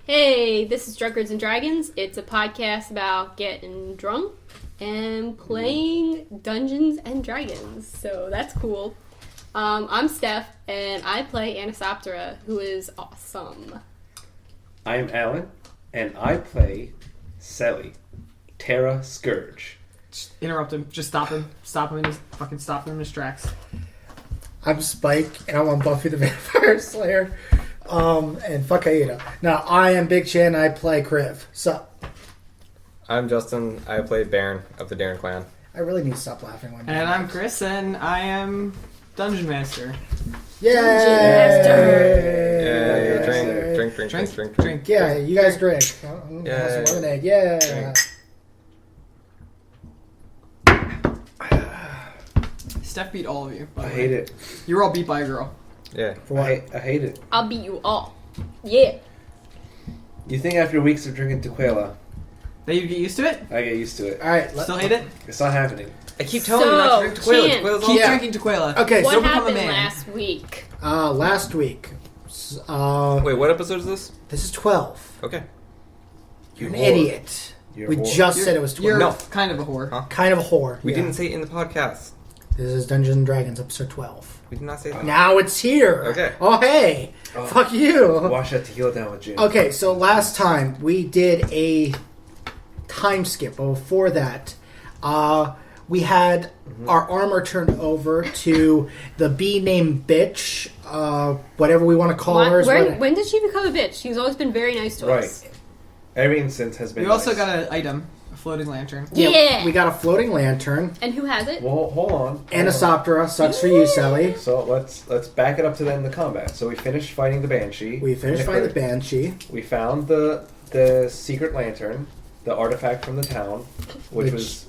Hey, this is Drunkards and Dragons. It's a podcast about getting drunk and playing Dungeons and Dragons. So that's cool. I'm Steph, and I play Anisoptera, who is awesome. I'm Alan, and I play Sally, Terra Scourge. Just interrupt him. Just stop him. Stop him in his tracks. I'm Spike, and I'm on Buffy the Vampire Slayer. And fuck Aida. Now, I am Big Chan, and I play Kriv. Sup? I'm Justin. I play Baron of the Darren clan. I really need to stop laughing when And I'm Chris, and I am Dungeon Master. Yay! Yeah, drink. Yeah, you guys drink. Yeah. Some lemonade. Yeah. Drink. Steph beat all of you. I hate it. You were all beat by a girl. Yeah. For what? I hate it. I'll beat you all. Yeah. You think after weeks of drinking tequila, That you get used to it? I get used to it. All right. Still hate it? It's not happening. I keep telling you not to drink tequila. Chan, Tequila's all Keep Yeah. drinking tequila. Okay, What so become a happened man. last week? last week. Wait, what episode is this? This is 12. Okay. You're an whore. idiot. You're We a whore. just said it was 12. You're No. kind of a whore. Huh? Kind of a whore. We Yeah. didn't say it in the podcast. This is Dungeons and Dragons, episode 12. We did not say that. Now it's here. Okay. Oh, hey. Oh. Fuck you. Wash that tequila down with gin. Okay, so last time we did a time skip. But before that, we had our armor turned over to the bee named Bitch, whatever we want to call her. When did she become a bitch? She's always been very nice to us. Right. Every instance has been We also nice. got an item, a floating lantern. Yeah. We got a floating lantern. And who has it? Well, hold on. Anisoptera sucks for you, Sally. So let's back it up to the end of the combat. So we finished fighting the Banshee. We finished fighting the Banshee. We found the secret lantern, the artifact from the town, which was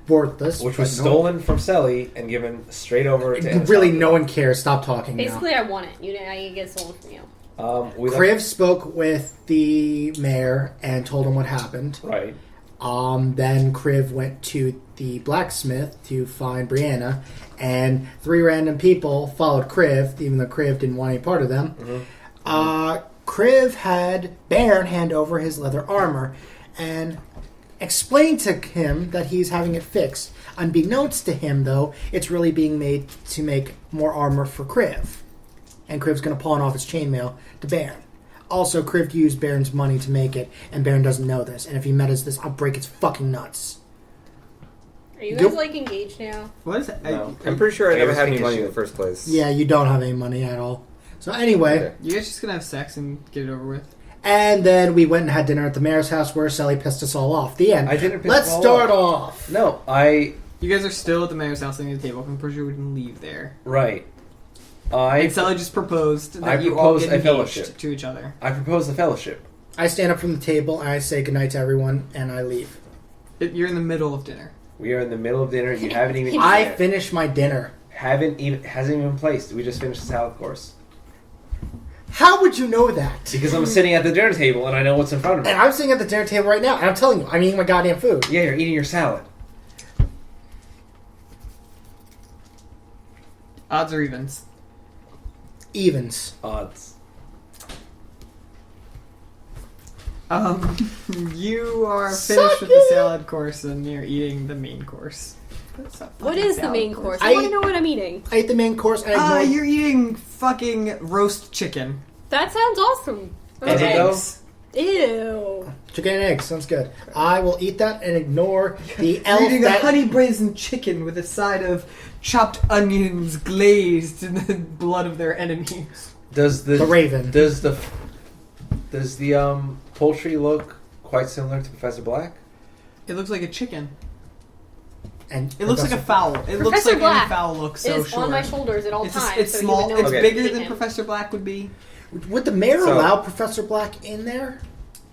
Worthless. which but was no- stolen from Selly and given straight over to Really, Anisoptera. no one cares. Stop talking now. Basically, I want it. I get stolen from you. We Kriv spoke with the mayor and told him what happened. right. Then Kriv went to the blacksmith to find Brianna, and 3 random people followed Kriv, even though Kriv didn't want any part of them. Kriv had Baron hand over his leather armor and explained to him that he's having it fixed. Unbeknownst to him, though, it's really being made to make more armor for Kriv. And Kriv's going to pawn off his chainmail to Baron. Also, Kriv used Baron's money to make it, and Baron doesn't know this. And if he meddles this, I'll break its fucking nuts. Are you Yep. guys, engaged now? What is it? No. I'm pretty sure I I never was had any thinking money in shit. the first place. Yeah, you don't have any money at all. So anyway, Okay. You guys just gonna have sex and get it over with? and then we went and had dinner at the mayor's house where Sally pissed us all off. The end. I didn't piss Let's them all start off. off. No, You guys are still at the mayor's house sitting at the table. I'm pretty sure we didn't leave there. right. And Sally just proposed that I you all proposed get a engaged fellowship. to each other. I propose the fellowship. I stand up from the table and I say goodnight to everyone and I leave. You're in the middle of dinner. We are in the middle of dinner. You haven't even. I finish my dinner. hasn't even placed. We just finished the salad course How would you know that? because I'm sitting at the dinner table and I know what's in front of me. And I'm sitting at the dinner table right now, and I'm telling you, I'm eating my goddamn food. Yeah, you're eating your salad. Odds or evens? Evens. Odds. You are Suck finished with the it! salad course and you're eating the main course. What is the main course? I want to know what I'm eating. I ate the main course, and I ignored... You're eating fucking roast chicken. That sounds awesome. And Okay. eggs. Ew. Chicken and eggs, sounds good. I will eat that and ignore the You're elf eating a that... honey braised chicken with a side of chopped onions glazed in the blood of their enemies. Does the raven. Does the poultry look quite similar to Professor Black? It looks like a chicken. And It looks like a fowl. It looks Professor like Black any fowl looks so is short. on my shoulders at all It's, times. it's so small. You would know It's Okay. bigger eating than him. Professor Black would be. Would the mayor So- allow Professor Black in there?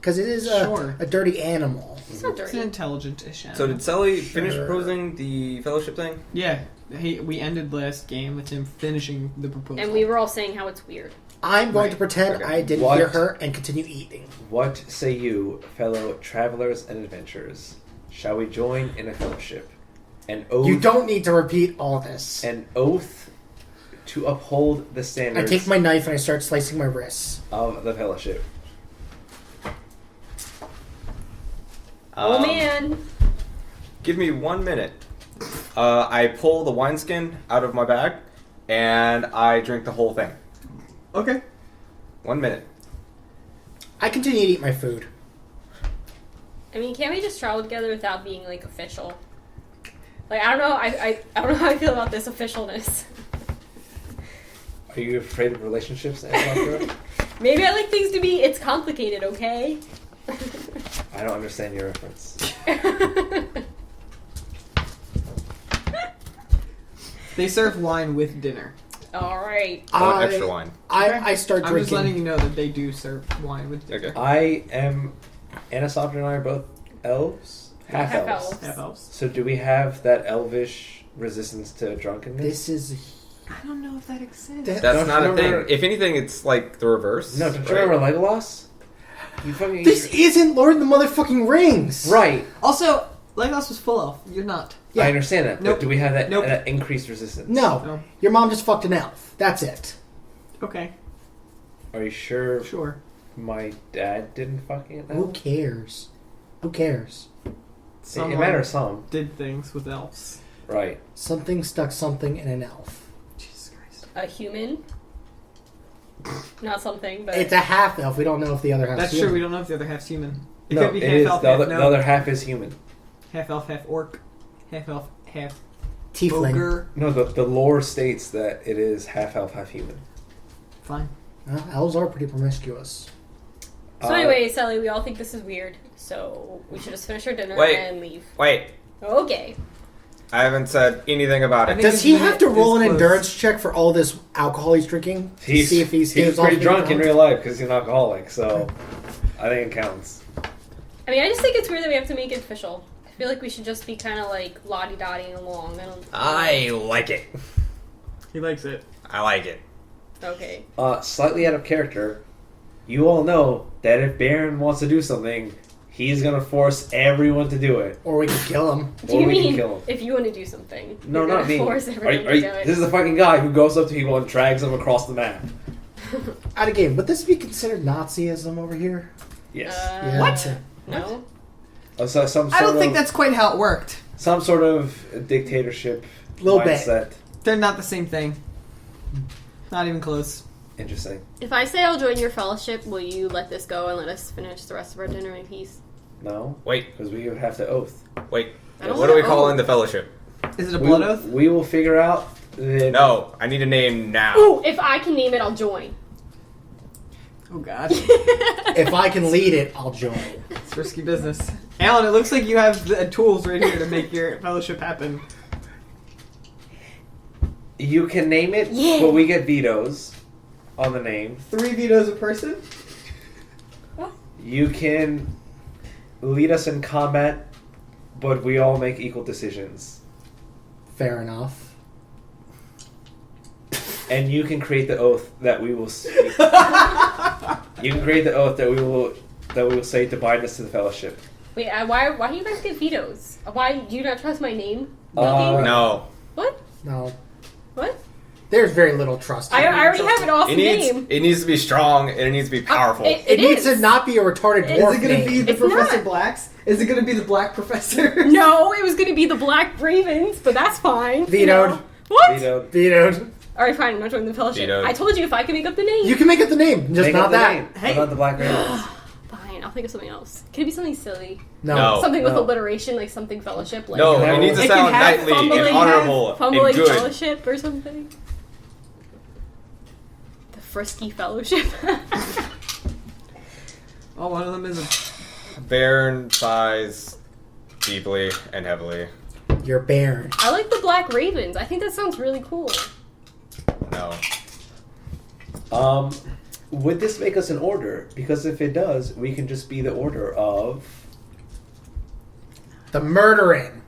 Because it is Sure. a dirty animal. It's not It's an dirty. intelligent-ish animal. So did Sally finish Sure. proposing the fellowship thing? Yeah. We ended last game with him finishing the proposal. And we were all saying how it's weird. I'm going Right. to pretend Okay. I didn't What? hear her and continue eating. What say you, fellow travelers and adventurers? Shall we join in a fellowship? An oath. You don't need to repeat all this. An oath to uphold the I standards take my knife and I start slicing my wrists. of the fellowship. Oh man. Give me 1 minute. I pull the wineskin out of my bag, and I drink the whole thing. Okay. 1 minute. I continue to eat my food. I mean, can't we just travel together without being like official? Like I don't know. I don't know how I feel about this officialness. Are you afraid of relationships? Angela? Maybe I like things to be. It's complicated, okay? I don't understand your reference. They serve wine with dinner. All right. I want extra wine. I start I'm drinking. just letting you know that they do serve wine with dinner. Okay. I am. Anna Softer and I are both elves? Half elves. Half elves. So do we have that elvish resistance to drunkenness? This is. I don't know if that exists. That- That's Don't not you a thing. remember- If anything, it's like the reverse. No, don't you right? remember Legolas? You fucking... This isn't Lord of the Motherfucking Rings. Right. Also, Legolas was full elf. You're not. Yeah. I understand that, Nope. but do we have that, Nope. that increased resistance? No. No. Your mom just fucked an elf. That's it. Okay. Are you sure Sure. my dad didn't fucking Who know? cares? Who cares? It matters some. Did things with elves. Right. Something stuck something in an elf. Jesus Christ. A human. Not something, but It's a half elf. We don't know if the other half. That's true. We don't know if the other half's human. It No, could be it half is. elf, The half other, no. the other half is human. Half elf, half orc. Half elf, half Tiefling. ogre. No, the lore states that it is half elf, half human. Fine. Well, elves are pretty promiscuous. So anyway, Sally, we all think this is weird, so we should just finish our dinner Wait. and leave. Wait. Okay. I haven't said anything about I it. think Does his he have minute to roll is an close. endurance check for all this alcohol he's drinking? To see if he he's stays pretty off drunk in the real life because he's an alcoholic, so I think it counts. I mean, I just think it's weird that we have to make it official. I feel like we should just be kind of like lottie-dotting along. I like it. He likes it. I like it. Okay. Slightly out of character, you all know that if Baron wants to do something, he's gonna force everyone to do it. Or we could kill him. Do you Or we can mean kill him. if you want to do something? No, you're not gonna me. Force everyone to do it. This is the fucking guy who goes up to people and drags them across the map. Out of game. Would this be considered Nazism over here? Yes. Yeah. What? No. So some I sort don't think of- that's quite how it worked. some sort of dictatorship Little bit. mindset. They're not the same thing. Not even close. Interesting. If I say I'll join your fellowship, will you let this go and let us finish the rest of our dinner in peace? No, Wait. because we would have to oath. Wait. I don't What do we wanna call oath. in the fellowship? Is it a blood we, oath? We will figure out. The, No. I need a name now. Ooh, if I can name it, I'll join. Oh god. If I can lead it, I'll join. It's risky business. Alan, it looks like you have the tools right here to make your fellowship happen. You can name it, Yeah. but we get vetoes on the name. 3 vetoes a person? You can lead us in combat, but we all make equal decisions. Fair enough. And you can create the oath that we will speak. You can create the oath that we will say to bind us to the fellowship. Wait, why do you guys get vetoes? Why do you not trust my name? No. What? No. What? There's very little trust. I already have an awesome It name. needs to be strong and it needs to be powerful. It needs is. to not be a retarded Is dwarf Is it going to be name. the It's Professor not. Blacks? Is it going to be the Black Professor? No, it was going to be the Black Ravens, but that's fine. Vetoed. You know. What? Vetoed. Vetoed. Alright, fine, I'm not joining the fellowship. Vetoed. I told you if I can make up the name. You can make up the name, just Make not up the that. name. Hey. Not the Black Ravens. Fine, I'll think of something else. Can it be something silly? No. Something with No. alliteration, like something fellowship? Like No, it it needs to It sound can have knightly fumbling, and honorable fumbling and good. fellowship or something. The frisky fellowship. Oh, one of them is a... Baron sighs deeply and heavily. You're Baron. I like the Black Ravens. I think that sounds really cool. No. Would this make us an order? Because if it does, we can just be the order of... The murdering.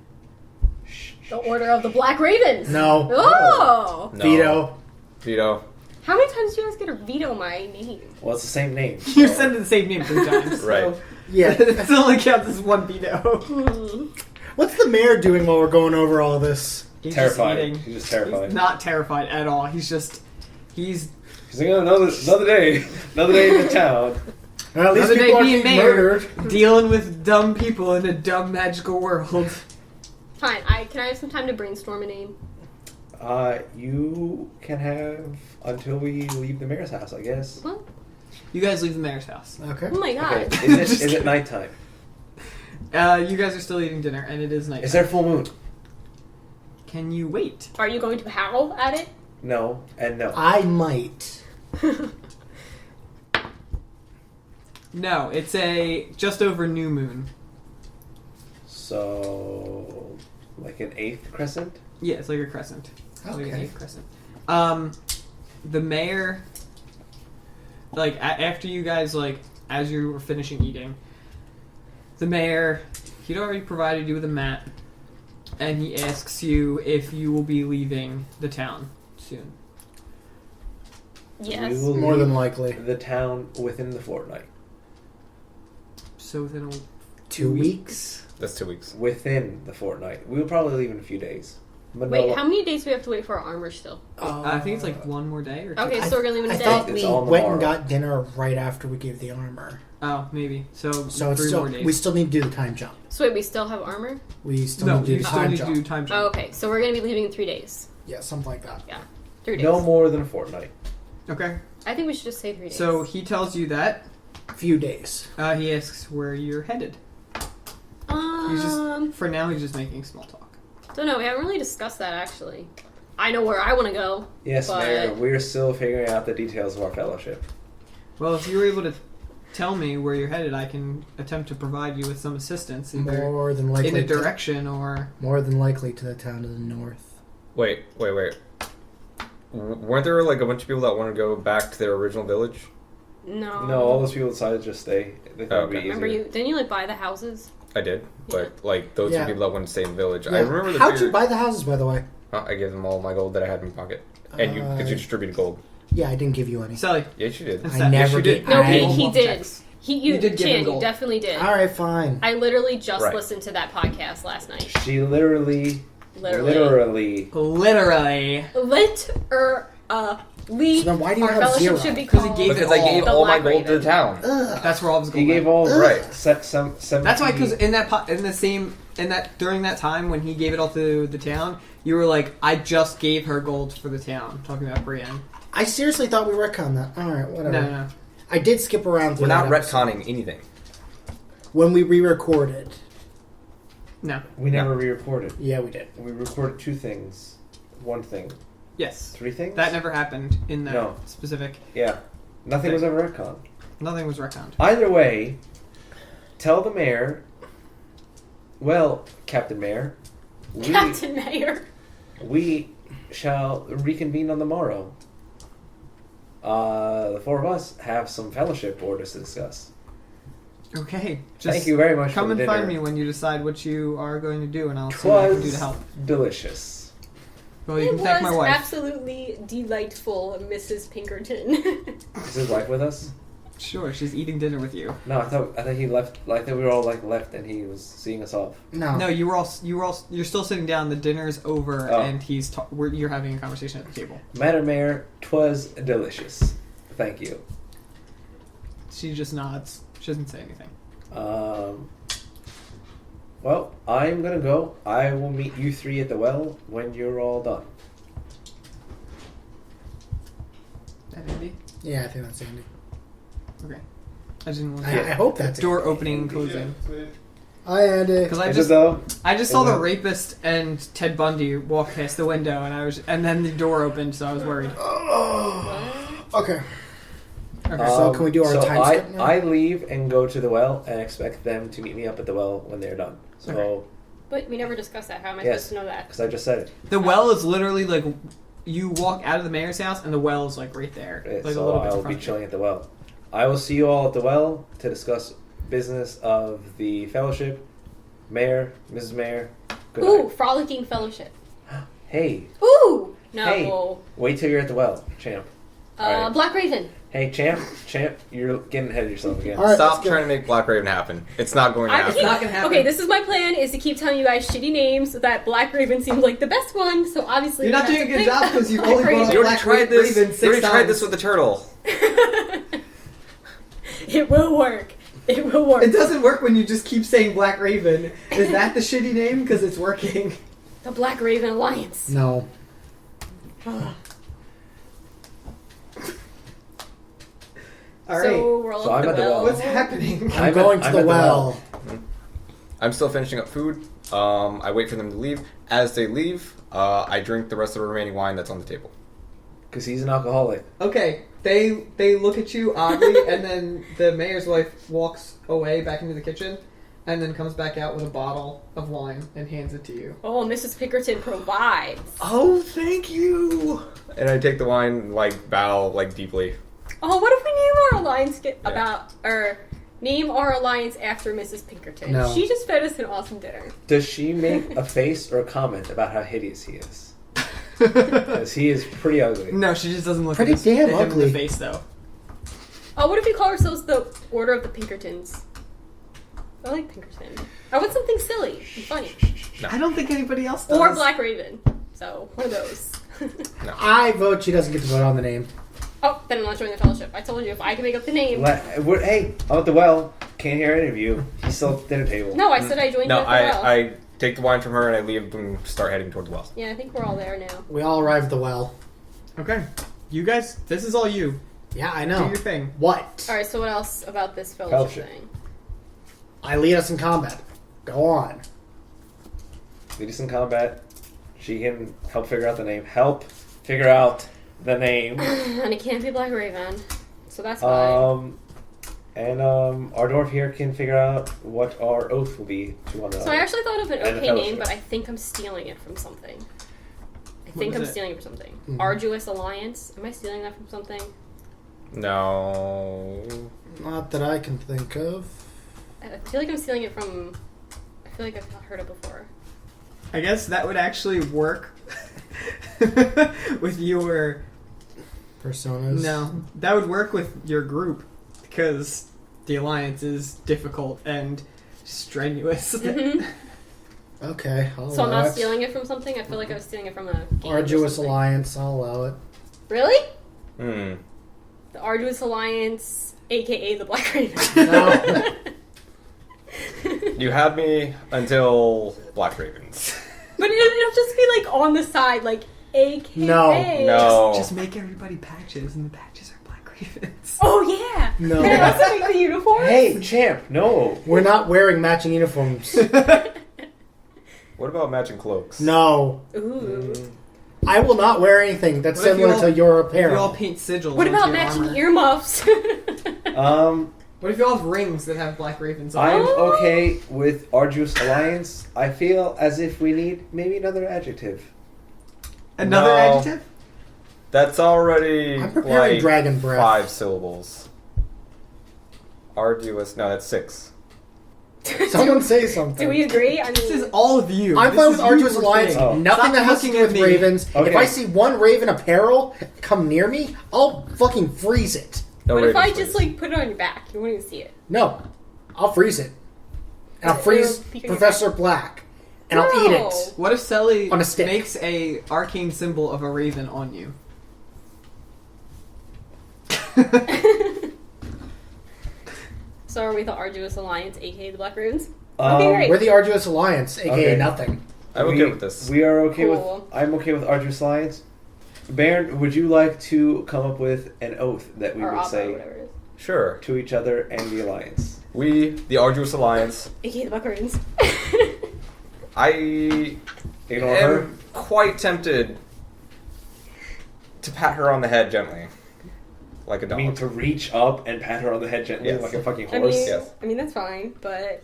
The Order of the Black Ravens. No. Oh. No. Veto. Veto. How many times do you guys get to veto my name? Well, it's the same name. You're so- sending the same name 3 times. Right. So Yeah. it only counts as 1 veto. Hmm. What's the mayor doing while we're going over all this? He's Terrified. Just eating. He's just terrified. He's not terrified at all. He's He's like, oh, another day in the town. Well, at least Another people day are being being mayor, murdered. dealing with dumb people in a dumb magical world. Fine. Can I have some time to brainstorm a name? You can have until we leave the mayor's house, I guess. What? You guys leave the mayor's house. Okay. Oh my god. Okay. Is it nighttime? You guys are still eating dinner, and it is night. Is there full moon? Can you wait? Are you going to howl at it? No, and no. I might. No, it's a just over new moon. So, like an 8th crescent? Yeah, it's like a crescent. It's like an Okay. 8th crescent. The mayor, like after you guys as you were finishing eating, the mayor, he'd already provided you with a map, and he asks you if you will be leaving the town soon. Yes. We will More than leave likely. the town within the fortnight. So within 2 weeks. That's 2 weeks. Within the fortnight. We'll probably leave in a few days. But Wait, no, how many days do we have to wait for our armor still? I think it's like one more day or two. Okay, so we're gonna leave in a I day. thought It's we all went tomorrow. and got dinner right after we gave the armor. Oh, maybe. So So it's 3 still, more days. we still need to do the time jump. So wait, we still have armor? We still no, need to do you the still time need to jump. do time jump. Oh, okay. So we're gonna be leaving in 3 days. Yeah, something like that. 3 days. no more than a fortnight. Okay. I think we should just say 3 days. So he tells you that. Few days. He asks where you're headed. He's just for now. He's just making small talk. don't know. We haven't really discussed that actually. I know where I want to go. Yes, But- Mayor, we're still figuring out the details of our fellowship. Well, if you were able to tell me where you're headed, I can attempt to provide you with some assistance, either More than likely. in a to- direction or. more than likely to the town to the north. Wait. Weren't there like a bunch of people that wanted to go back to their original village? No. No, all those people decided to just stay. They thought it'd be Okay. Remember easier. didn't you buy the houses? I did, but like those Yeah. two people that wanted to stay in the village. Yeah. I remember the How'd figure- you buy the houses, by the way? I gave them all my gold that I had in my pocket, and you because you distributed gold. Yeah, I didn't give you any. Sally. Yes, you did. That's I that. never Yes, you did. No, I- he did. Checks. You did give him Chan, you gold. definitely did. All right, fine. I literally just Right. listened to that podcast last night. She literally. Literally. Lee. So then why do you our have fellowship zero? should be Because he called gave Because it I all. gave The all my Black gold to the Raven. town. Ugh. That's where all of his gold. He gave went. all Right. some That's why, because during that time when he gave it all to the town, you were like, I just gave her gold for the town. Talking about Brienne. I seriously thought we retconned that. All right, whatever. No. I did skip around through We're not that episode. retconning anything. When we re-recorded. No. we never re-recorded. Yeah, we did. We recorded 2 things. 1 thing. Yes. 3 things? That never happened in that No. specific. Yeah. Nothing was ever retconned. Nothing was retconned. Either way, tell the mayor. Well, Captain Mayor, Captain Mayor. we shall reconvene on the morrow. The 4 of us have some fellowship orders to discuss. Okay. Just Thank you very much come for the and find dinner. me when you decide what you are going to do, and I'll see what I can do to help. Delicious. Well, you It can thank my was wife. absolutely delightful, Mrs. Pinkerton. Is his wife with us? Sure, she's eating dinner with you. No, I thought he left. Like that we were all left, and he was seeing us off. No. No, you're still sitting down. The dinner's over, Oh. and you're having a conversation at the table. Madam Mayor, 'twas delicious. Thank you. She just nods. She doesn't say anything. Well, I'm gonna go. I will meet you 3 at the well when you're all done. That Andy? Yeah, I think that's Andy. Okay. I didn't want I to hope that's door Andy. opening and closing. Hi, Andy. Because Is it though? I just saw Is the it? rapist and Ted Bundy walk past the window, and then the door opened, so I was worried. Okay. Okay. So can we do our so time skip now? I leave and go to the well and expect them to meet me up at the well when they're done. So, Okay. But we never discussed that. How am I Yes. supposed to know that? because I just said it. The well is literally like you walk out of the mayor's house, and the well is like right there, like a So little bit. I in will front be of you. chilling at the well. I will see you all at the well to discuss business of the fellowship. Mayor, Mrs. Mayor, good Ooh, night. frolicking fellowship. Hey, Ooh! No. Hey. wait till you're at the well, champ. Alright. Black Raven. Hey, champ, you're getting ahead of yourself again. All right, Stop let's go. trying to make Black Raven happen. It's not going to I happen. keep- not gonna happen. Okay, this is my plan: is to keep telling you guys shitty names so that Black Raven seems like the best one. So obviously, You're not we doing a have good to job pick because you've Black only brought Raven. up You already Black tried this. Raven You 6 already tried times. this with the turtle. It will work. It will work. It doesn't work when you just keep saying Black Raven. Is that the shitty name? Because it's working. The Black Raven Alliance. No. Alright. So we're all So at I'm the at the well. well. What's happening? I'm going to I'm the at the well. I'm still finishing up food. I wait for them to leave. As they leave, I drink the rest of the remaining wine that's on the table. Because he's an alcoholic. Okay, they look at you oddly, and then the mayor's wife walks away back into the kitchen, and then comes back out with a bottle of wine and hands it to you. Oh, Mrs. Pinkerton provides. Oh, thank you! And I take the wine, bow, deeply. Oh, what if we name our alliance Yeah. name our alliance after Mrs. Pinkerton? No. She just fed us an awesome dinner. Does she make a face or a comment about how hideous he is? Because he is pretty ugly. No, she just doesn't look Pretty at damn him in ugly. the face, though. Oh, what if we call ourselves the Order of the Pinkertons? I like Pinkerton. I want something silly and funny. I don't think anybody else does. Or Black Raven. So, one of those. I vote she doesn't get to vote on the name. Oh, then I'm not joining the fellowship. I told you if I can make up the name. Hey, I'm at the well. Can't hear any of you. He's still at the dinner table. No, I said I joined No, you at the well. I take the wine from her and I leave and start heading toward the well. Yeah, I think we're all there now. We all arrive at the well. Okay. You guys, this is all you. Yeah, I Do know. your thing. What? Alright, so what else about this fellowship Fellowship. thing? I lead us in combat. Go on. Lead us in combat. She can help figure out the name. Help figure out the name. And it can't be Black Raven. So that's fine. Our dwarf here can figure out what our oath will be to one another. So I actually thought of an And the okay name, fellowship. but I think I'm stealing it from something. I think was I'm it? stealing it from something. Mhm. Arduous Alliance. Am I stealing that from something? No. Not that I can think of. I feel like I'm stealing it from... I feel like I've heard it before. I guess that would actually work with your... Personas. No, that would work with your group because the alliance is difficult and strenuous. Mhm. Okay, I'll So I'm allow not it. stealing it from something? I feel like I was stealing it from a game or Arduous something. Alliance, I'll allow it. Really? Hmm. The Arduous Alliance, aka the Black Raven. No. You have me until Black Ravens. But it'll just be like on the side, like aka. No. Just make everybody patches, and the patches are Black Ravens. Oh yeah. No. Can I also make the uniform? Hey, champ, no. We're not wearing matching uniforms. What about matching cloaks? No. Ooh. I will not wear anything that's What if similar you all- to your If you all apparel. paint sigils. What onto about your matching armor. earmuffs? What if you all have rings that have Black Ravens on? I'm Oh. okay with Arduous Alliance. I feel as if we need maybe another adjective. Another No. adjective? That's already I'm preparing dragon breath. 5 syllables. Arduous. No, that's 6. Someone say something. Do we agree? I mean, This is all of you. I'm This fine is with Arduous your Alliance. thing. Oh. Nothing Stop that has to looking do at with me. ravens. Okay. If I see one raven apparel come near me, I'll fucking freeze it. No what if I Ravens, just please. like put it on your back? You won't even see it. No, I'll freeze it. And I'll freeze It'll peek on your Professor Black. And I'll eat No. it. What if Selly On a stick. makes a arcane symbol of a raven on you? So are we the Arduous Alliance, aka the Black Ravens? Okay, Um, great. We're the Arduous Alliance, aka Okay. nothing. I'm okay with this. We are okay Cool. with. I'm okay with Arduous Alliance. Baron, would you like to come up with an oath that we or would Opera, say whatever it Sure. to each other and the alliance? We, the Arduous Alliance, is. Aka the Black Ravens. I Ignore her. am quite tempted to pat her on the head gently. Like a I dog. mean, to reach up and pat her on the head gently Yes. like a fucking I horse. mean, yes. that's fine, but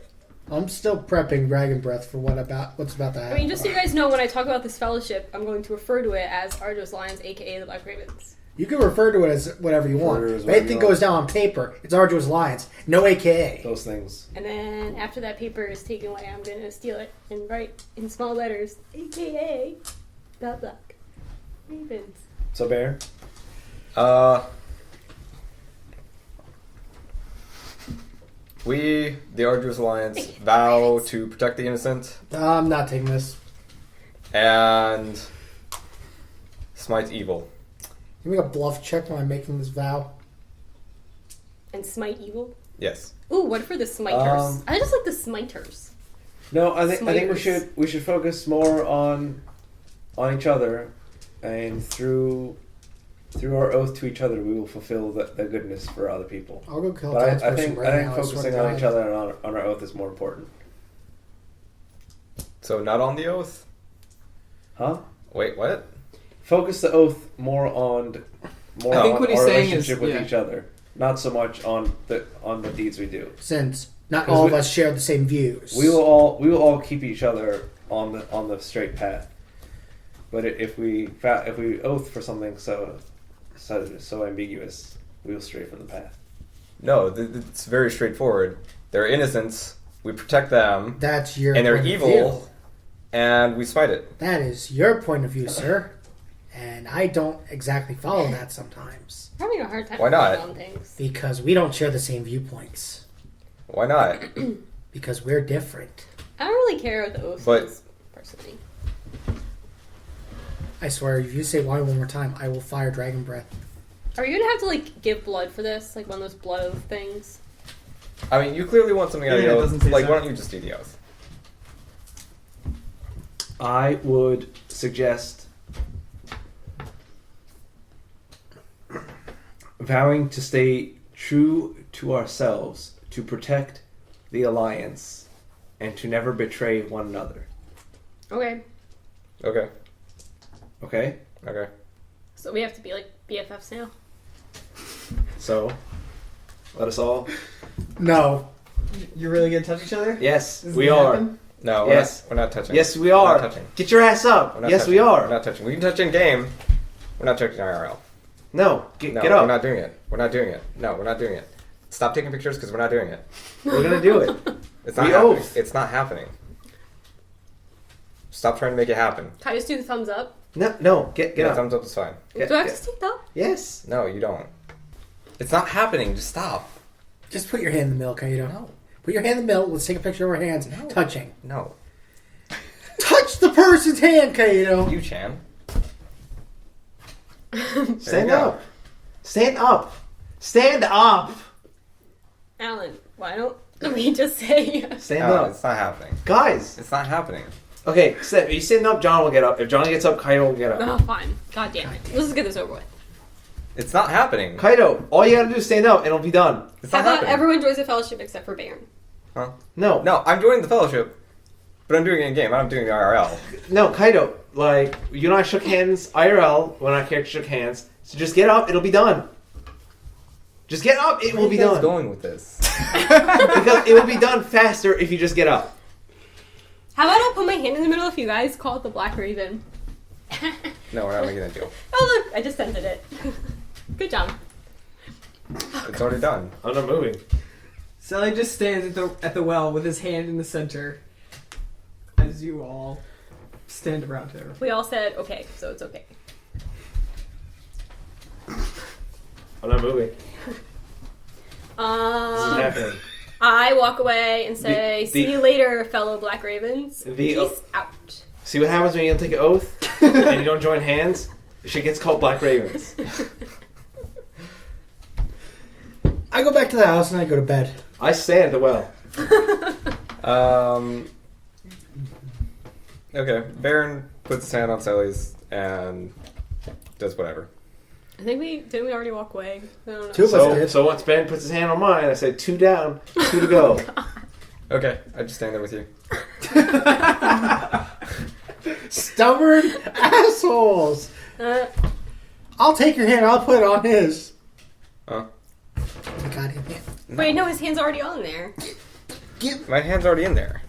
I'm still prepping dragon breath for what's about to happen. I mean, just so you guys know, when I talk about this fellowship, I'm going to refer to it as Arduous Alliance, aka the Black Ravens. You can refer to it as whatever you want. Refer to it as If whatever anything you want. goes down on paper, it's Arduous Alliance. No AKA. Those things. And then after that paper is taken away, I'm going to steal it and write in small letters, aka the Black Ravens. So, Baron? We, the Arduous Alliance, vow to protect the innocent I'm not taking this. and smite evil. Give me a bluff check when I'm making this vow. And smite evil. Yes. Ooh, what for the smiters? I just like the smiters. No, I think Smiters. we should focus more on each other, and through our oath to each other, we will fulfill the goodness for other people. I'll go kill But Todd's I person think right now. I swear focusing to on God. each other and on our oath is more important. So not on the oath? Huh? Wait, what? Focus the oath more on I think what he's our saying is- relationship with yeah. each other, not so much on the deeds we do. Since not 'Cause all of we- us share the same views. We will all keep each other on the straight path. But if we oath for something so ambiguous, we will stray from the path. No, it's very straightforward. They're innocents. We protect them. That's your And they're point of evil. view. And we spite it. That is your point of view, sir. And I don't exactly follow that sometimes. I'm having a hard time Why not? on things. Because we don't share the same viewpoints. Why not? Because we're different. I don't really care what the oath But- is, personally. I swear, if you say why one more time, I will fire Dragon Breath. Are you gonna have to like give blood for this? Like one of those blood oath things? I mean, you clearly want something out of Yeah, the it oath. doesn't say Like, so. why don't you just do the oath? I would suggest vowing to stay true to ourselves, to protect the alliance, and to never betray one another. Okay. Okay. Okay? Okay. So we have to be like BFFs now. So, let us all... No. You're really gonna touch each other? Yes, Does we it are. happen? No, Yes. we're not touching. Yes, we We're are. not touching. Get your ass up. We're not Yes, touching. we are. We're not touching. We can touch in game. We're not touching IRL. No, No, get up. we're not doing it. We're not doing it. No, we're not doing it. Stop taking pictures because we're not doing it. We're gonna do it. It's not We happening. oath. It's not happening. Stop trying to make it happen. Can I just do the thumbs up? No, get Yeah, up. thumbs up is fine. Get- Do I have to get- stick up? Yes. No, you don't. It's not happening. Just stop. Just put your hand in the middle, Kaito. No. Put your hand in the middle. Let's take a picture of our hands. No. Touching. No. Touch the person's hand, Kaito. You, Chan. Stand go. up. Stand up. Stand up. Alan, why don't we just say Stand No, up. it's not happening. Guys. It's not happening. Okay, if you stand up, John will get up. If Johnny gets up, Kaido will get up. Oh, fine. God damn it. Let's just get this over with. It's not happening. Kaido, all you gotta do is stand up and it'll be done. It's How not about happening. everyone joins the fellowship except for Baron? Huh? No. No, I'm joining the fellowship, but I'm doing it in game. I'm not doing the IRL. No, Kaido, like, you and I shook hands IRL when our character shook hands. So just get up, it'll be done. Just get up, it will be Where are you guys done. going with this? Because it will be done faster if you just get up. How about I'll put my hand in the middle if you guys call it the Black Raven? No, we're not making that deal. Oh, look, I just sent it. Good job. It's already done. I'm not moving. Sally just stands at the well with his hand in the center as you all stand around her. We all said okay, so it's okay. I'm not moving. This is happening. I walk away and say, The- "See you later, fellow Black Ravens. The- Peace out." See what happens when you don't take an oath and you don't join hands? The shit gets called Black Ravens. I go back to the house and I go to bed. I stay at the well. Okay, Baron puts his hand on Sally's and does whatever. I think didn't we already walk away? I don't know. Two of us did. So once Ben puts his hand on mine, I say 2 down, 2 to go. Okay, I just stand there with you. Stubborn assholes. I'll take your hand. I'll put it on his. Huh? My goddamn hand. Wait, no, his hand's already on there. Get. My hand's already in there.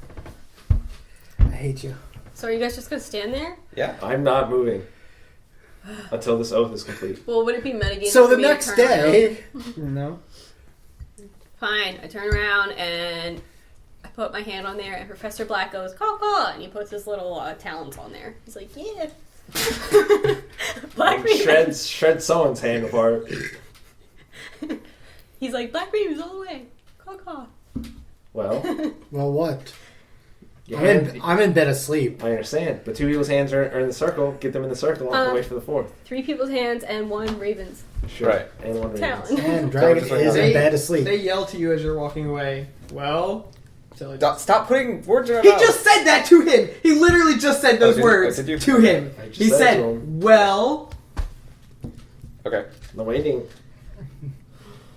I hate you. So are you guys just gonna stand there? Yeah. I'm not moving until this oath is complete. Well, would it be metagame? So for the me to next turn around? day. No. Fine. I turn around and I put my hand on there, and Professor Black goes, "Caw caw," and he puts his little talons on there. He's like, "Yeah." Black Raven. Shreds someone's hand apart. He's like, "Black Raven's all the way." Caw caw. Well, Well, what? Your I'm hands- in bed asleep. I understand, but 2 people's hands are in the circle. Get them in the circle and wait for the 4th. 3 people's hands and 1 raven's Sure. Right. And 1 talon. And Dragon just like is that. in bed asleep. They yell to you as you're walking away. Well, silly. Stop putting words in my He mouth. just said that to him. He literally just said those did- words did you? to him. I just He said said, to him. "Well." Okay. I'm waiting.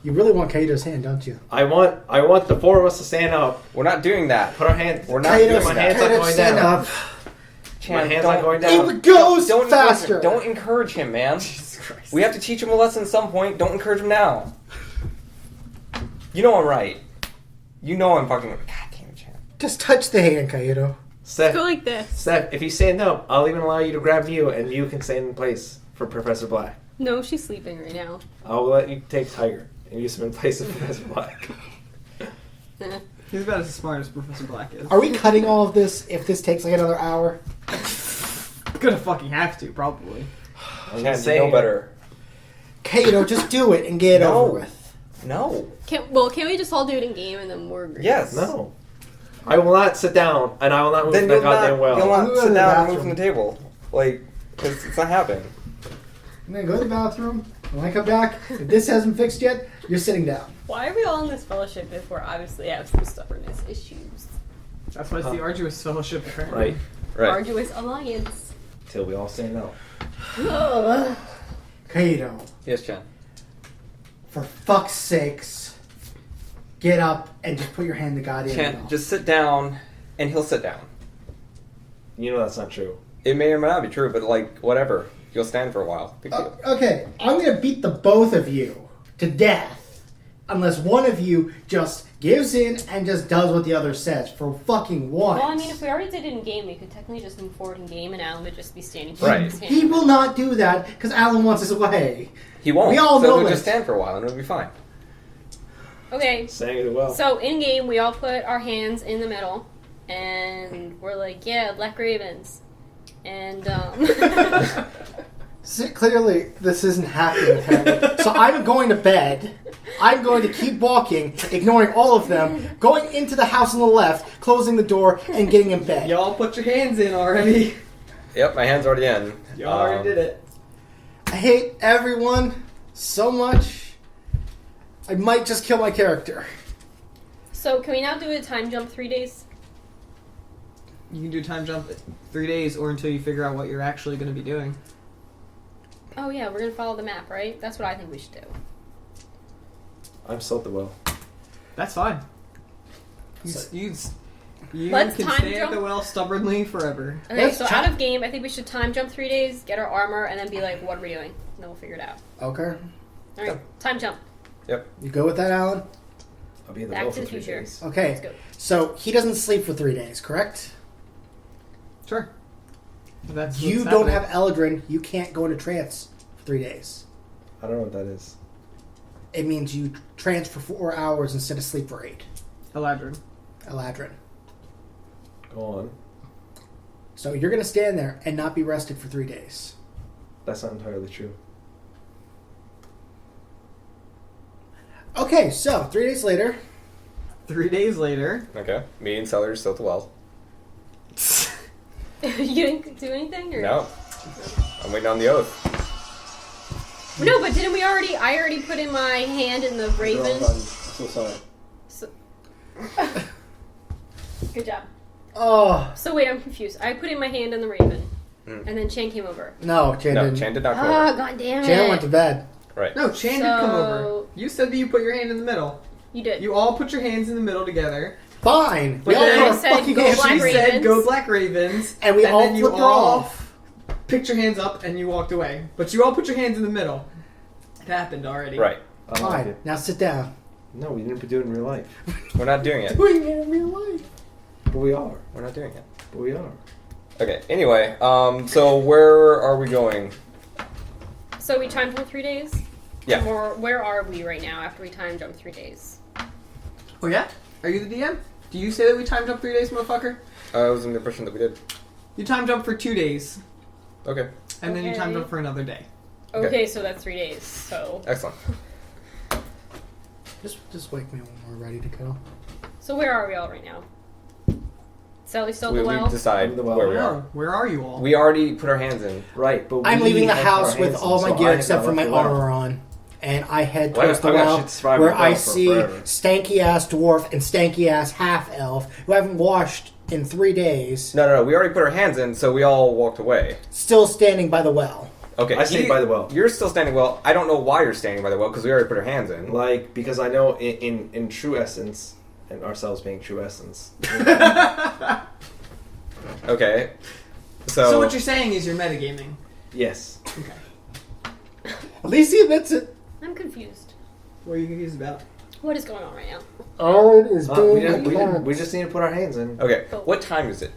You really want Kaido's hand, don't you? I want the 4 of us to stand up. We're not doing that. Put our hands. We're not Kaido, doing my that. hands not going stand down. up. My hands don't- not going down. It goes Don't faster. Don't encourage him, man. Jesus Christ. We have to teach him a lesson at some point. Don't encourage him now. You know I'm right. You know I'm fucking. God damn it, Chan. Just touch the hand, Kaido. Steph, Go like this. Steph, if you stand up, I'll even allow you to grab Mew, and Mew can stand in place for Professor Black. No, she's sleeping right now. I'll let you take Tiger and use him in place of Professor Black. Eh. He's about as smart as Professor Black is. Are we cutting all of this if this takes like another hour? Gonna fucking have to, probably. I'm Chan, you saying know better. Kaido, just do it and get it No. over with. No. Can't we just all do it in game and then we're agreed? Yes. No. I will not sit down, and I will not move Then that you'll not, goddamn well. you'll I'm not going to sit the down and bathroom. move from the table. Like, because it's not happening. I'm gonna go to the bathroom. When I come back, if this hasn't fixed yet, you're sitting down. Why are we all in this fellowship if we're obviously have some stubbornness issues? That's why it's the arduous fellowship, apparently. Right. Right. Arduous alliance. Till we all stand up. Ugh. Kaido, Yes, Chan. for fuck's sakes, get up and just put your hand in the goddamn Chan, mouth. just sit down, and he'll sit down. You know that's not true. It may or may not be true, but like, whatever. You'll stand for a while. Big deal. Okay, I'm gonna beat the both of you to death unless one of you just gives in and just does what the other says for fucking once. Well, I mean, if we already did it in game, we could technically just move forward in game, and Alan would just be standing Right. with his hand. He will not do that because Alan wants his way. He won't. We all so know he'll it. just stand for a while, and it'll be fine. Okay, Saying it well. so in game, we all put our hands in the middle, and we're like, yeah, Black Ravens. And, See, clearly, this isn't happening apparently. So I'm going to bed. I'm going to keep walking, ignoring all of them, going into the house on the left, closing the door, and getting in bed. Y'all put your hands in already. Yep, my hand's already in. Y'all already did it. I hate everyone so much. I might just kill my character. so can we now do a time jump 3 days? You can do time jump 3 days or until you figure out what you're actually going to be doing. Oh yeah, we're gonna follow the map, right? That's what I think we should do. I'm still at the well. That's fine. So- You Let's can time stay at jump. the well stubbornly forever. Okay, Let's so try- out of game, I think we should time jump 3 days, get our armor, and then be like, what are we doing? And then we'll figure it out. Okay. Alright, time jump. You go with that, Alan? I'll be at the Back well to for the 3 future. days. Let's Okay. go. So he doesn't sleep for 3 days, correct? Sure. If that's You what's don't happening. have Eldrin. You can't go into trance for 3 days. I don't know what that is. It means you trance for 4 hours instead of sleep for 8. Eladrin. Eladrin. Go on. So you're going to stand there and not be rested for 3 days. That's not entirely true. Okay, so 3 days later. 3 days later. Okay. Me and Celery are still at the well. You didn't do anything? Or? No. I'm waiting on the oath. No, but didn't we already... I already put in my hand in the raven. I'm so sorry. So... Good job. Oh, So wait, I'm confused. I put in my hand in the raven, Mm. and then Chan came over. no, Chan No, didn't. Chan did not come Ah, over. god damn it. Chan went to bed. Right. No, Chan did come So- over. You said that you put your hand in the middle. You did. You all put your hands in the middle together. Fine. We But all then put I our said, fucking go hands. Black She said, Ravens. "Go Black Ravens," And we all then you flipped her all off. picked your hands up and you walked away. But you all put your hands in the middle. It happened already. Right. I don't like Fine. it. Now sit down. No, we didn't do it in real life. We're not doing it. Doing it in real life. But we are. We're not doing it. But we are. Okay. Anyway, so where are we going? So we time jump 3 days? Yeah. Or where are we right now after we time jump 3 days? Oh yeah? Are you the DM? Do you say that we timed up 3 days, motherfucker? I was in the impression that we did. You timed up for 2 days, Okay. and then you timed Okay. up for another day. Okay, Okay. so that's 3 days. So Excellent. Just wake me when we're ready to go. where are we all right now? Sally still We, the well. we decide The well. where we No, are. where are you all? We already put our hands in. Right, but I'm we leaving the have our house with hands all in, my so gear I except for have my left the well. armor on. And I head Well, towards the I got well shit surviving where the I well for see forever. stanky ass dwarf and stanky ass half elf who haven't washed in 3 days, No. We already put our hands in, so we all walked away. still standing by the well. Okay, I stayed by the well. You're still standing well. I don't know why you're standing by the well because we already put our hands in. Like, because I know in true essence, and ourselves being true essence. Okay. So what you're saying is you're metagaming. Yes. At least he admits it. I'm confused. What are you confused about? What is going on right now? Owen is We just need to put our hands in. Okay, Oh. what time is it?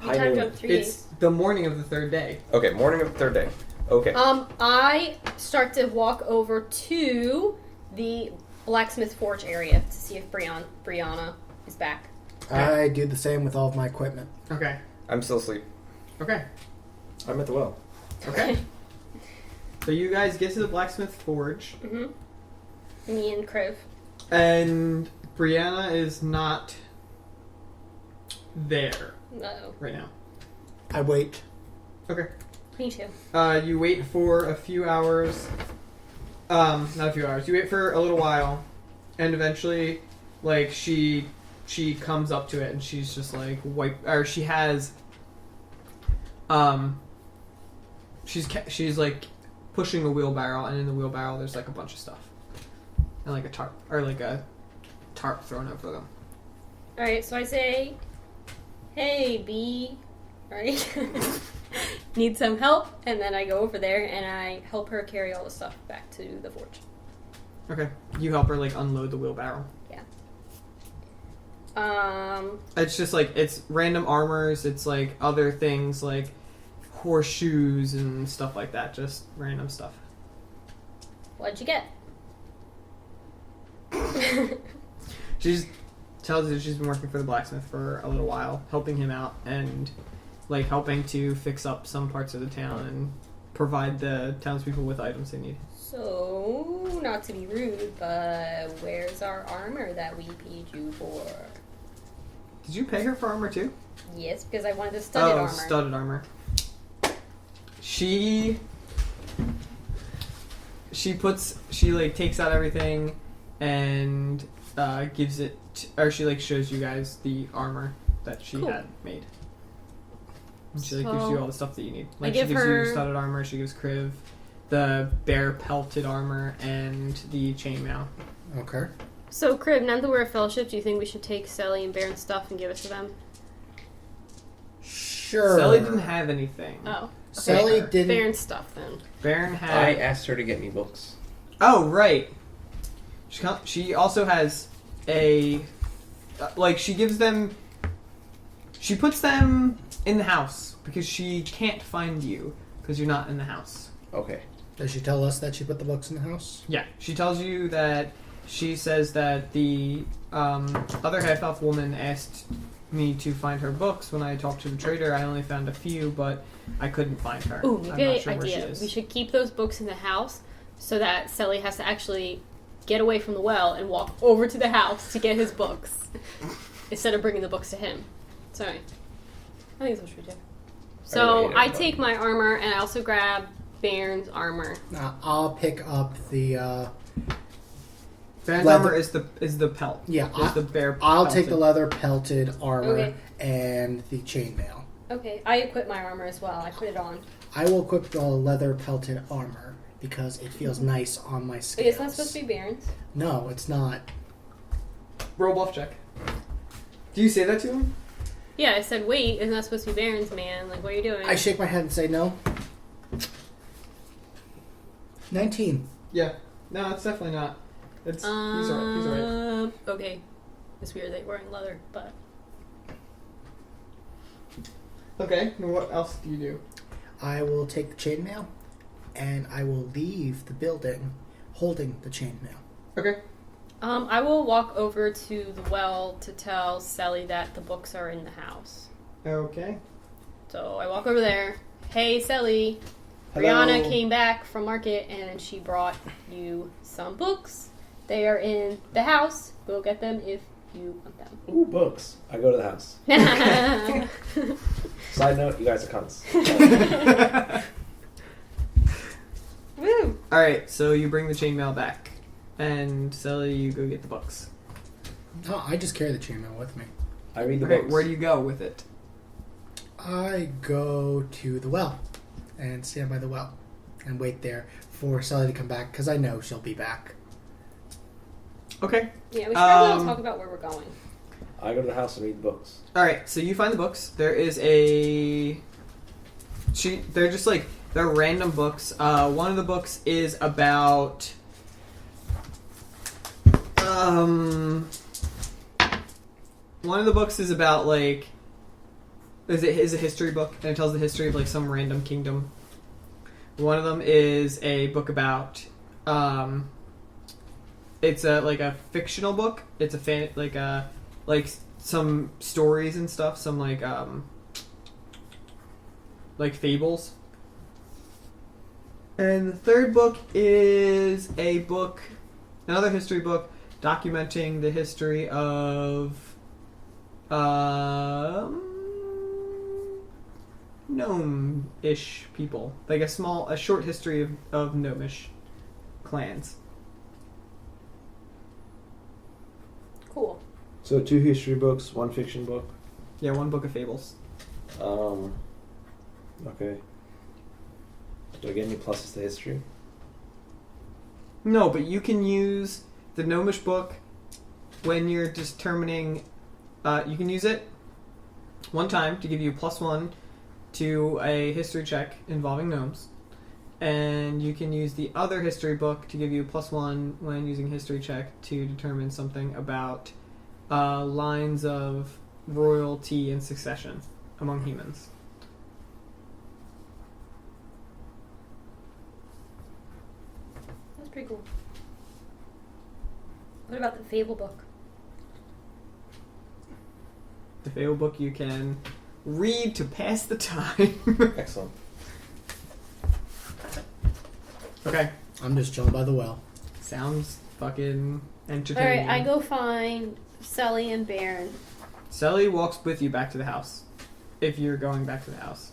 You High time noon. jump 3 It's days. the morning of the 3rd day. Okay, morning of the 3rd day. Okay. I start to walk over to the blacksmith forge area to see if Brianna is back. I do the same with all of my equipment. Okay. I'm still asleep. Okay. I'm at the well. Okay. So you guys get to the blacksmith forge, Mm-hmm. Me and Kriv. and Brianna is not there Uh-oh. right now. I wait. Okay. Me too. You wait for a few hours. Not a few hours. You wait for a little while, and eventually, like she comes up to it, and she's just like she has. She's like pushing a wheelbarrow, and in the wheelbarrow there's like a bunch of stuff, and like a tarp thrown over them. Alright, so I say, hey, B, right? Need some help? And then I go over there and I help her carry all the stuff back to the forge. Okay. You help her like unload the wheelbarrow. It's just like it's random armors. It's like other things like horseshoes and stuff like that. Just random stuff. What'd you get? She tells you she's been working for the blacksmith for a little while, helping him out and like helping to fix up some parts of the town and provide the townspeople with items they need. So, not to be rude, but where's our armor that we paid you for? Did you pay her for armor too? Yes, because I wanted the studded armor. Studded armor. She like takes out everything and gives it or she like shows you guys the armor that she Cool. had made. And she like gives you all the stuff that you need. Like give she gives her- you studded armor, she gives Kriv the bear pelted armor and the chainmail. Okay. So, Kriv, now that we're a fellowship, do you think we should take Sally and Baron's stuff and give it to them? Sure. Sally didn't have anything. Oh. Okay. Sally didn't. Baron's stuff, then. Baron had I asked her to get me books. Oh, right. She also has a... like, she gives them... She puts them in the house because she can't find you because you're not in the house. Okay. Does she tell us that she put the books in the house? Yeah. She tells you that... She says that the other half-elf woman asked me to find her books when I talked to the trader. I only found a few, but I couldn't find her. Ooh, I'm maybe not an sure where she idea. is. We should keep those books in the house so that Sally has to actually get away from the well and walk over to the house to get his books instead of bringing the books to him. Sorry. I think that's what we should do. So I take my armor and I also grab Baron's armor. I'll pick up the. Baron's leather- armor is the pelt. Yeah, Just the bear I'll pelted. take the leather pelted armor Okay. and the chainmail. Okay, I equip my armor as well. I put it on. I will equip the leather pelted armor because it feels nice on my Wait, scales. it's not supposed to be Baron's? No, it's not. Roll bluff check. Do you say that to him? Yeah, I said, wait, it's not supposed to be Baron's, man. Like, what are you doing? I shake my head and say no. 19. Yeah. No, it's definitely not. It's he's alright. He's alright. Okay. It's weird that you're wearing leather, but... Okay. And what else do you do? I will take the chainmail and I will leave the building holding the chainmail. Okay. I will walk over to the well to tell Sally that the books are in the house. Okay. So I walk over there. Hey, Sally. Hello. Brianna came back from market and she brought you some books. They are in the house. Go get them if you want them. Ooh, books. I go to the house. Side note, you guys are cunts. Woo! Alright, so you bring the chainmail back. And Sally, you go get the books. No, I just carry the chainmail with me. I read the Okay, books. where do you go with it? I go to the well and stand by the well and wait there for Sally to come back because I know she'll be back. Okay. Yeah, we should probably talk about where we're going. I go to the house and read the books. Alright, so you find the books. There is a... They're just like... They're random books. One of the books is about... One of the books is about, like... Is a history book, and it tells the history of, like, some random kingdom. One of them is a book about... it's a fictional book. It's a like some stories and stuff. Some, like fables. And the third book is another history book, documenting the history of gnome-ish people. Like a short history of gnomish clans. Cool. So 2 history books, 1 fiction book. Yeah, one book of fables. Okay. Do I get any pluses to history? No, but you can use the gnomish book when you're determining... you can use it one time to give you +1 to a history check involving gnomes. And you can use the other history book to give you +1 when using history check to determine something about lines of royalty and succession among humans. That's pretty cool. What about the Fable book? The fable book you can read to pass the time. Excellent. Okay. I'm just chilling by the well. Sounds fucking entertaining. Alright, I go find Sally and Baron. Sally walks with you back to the house. If you're going back to the house.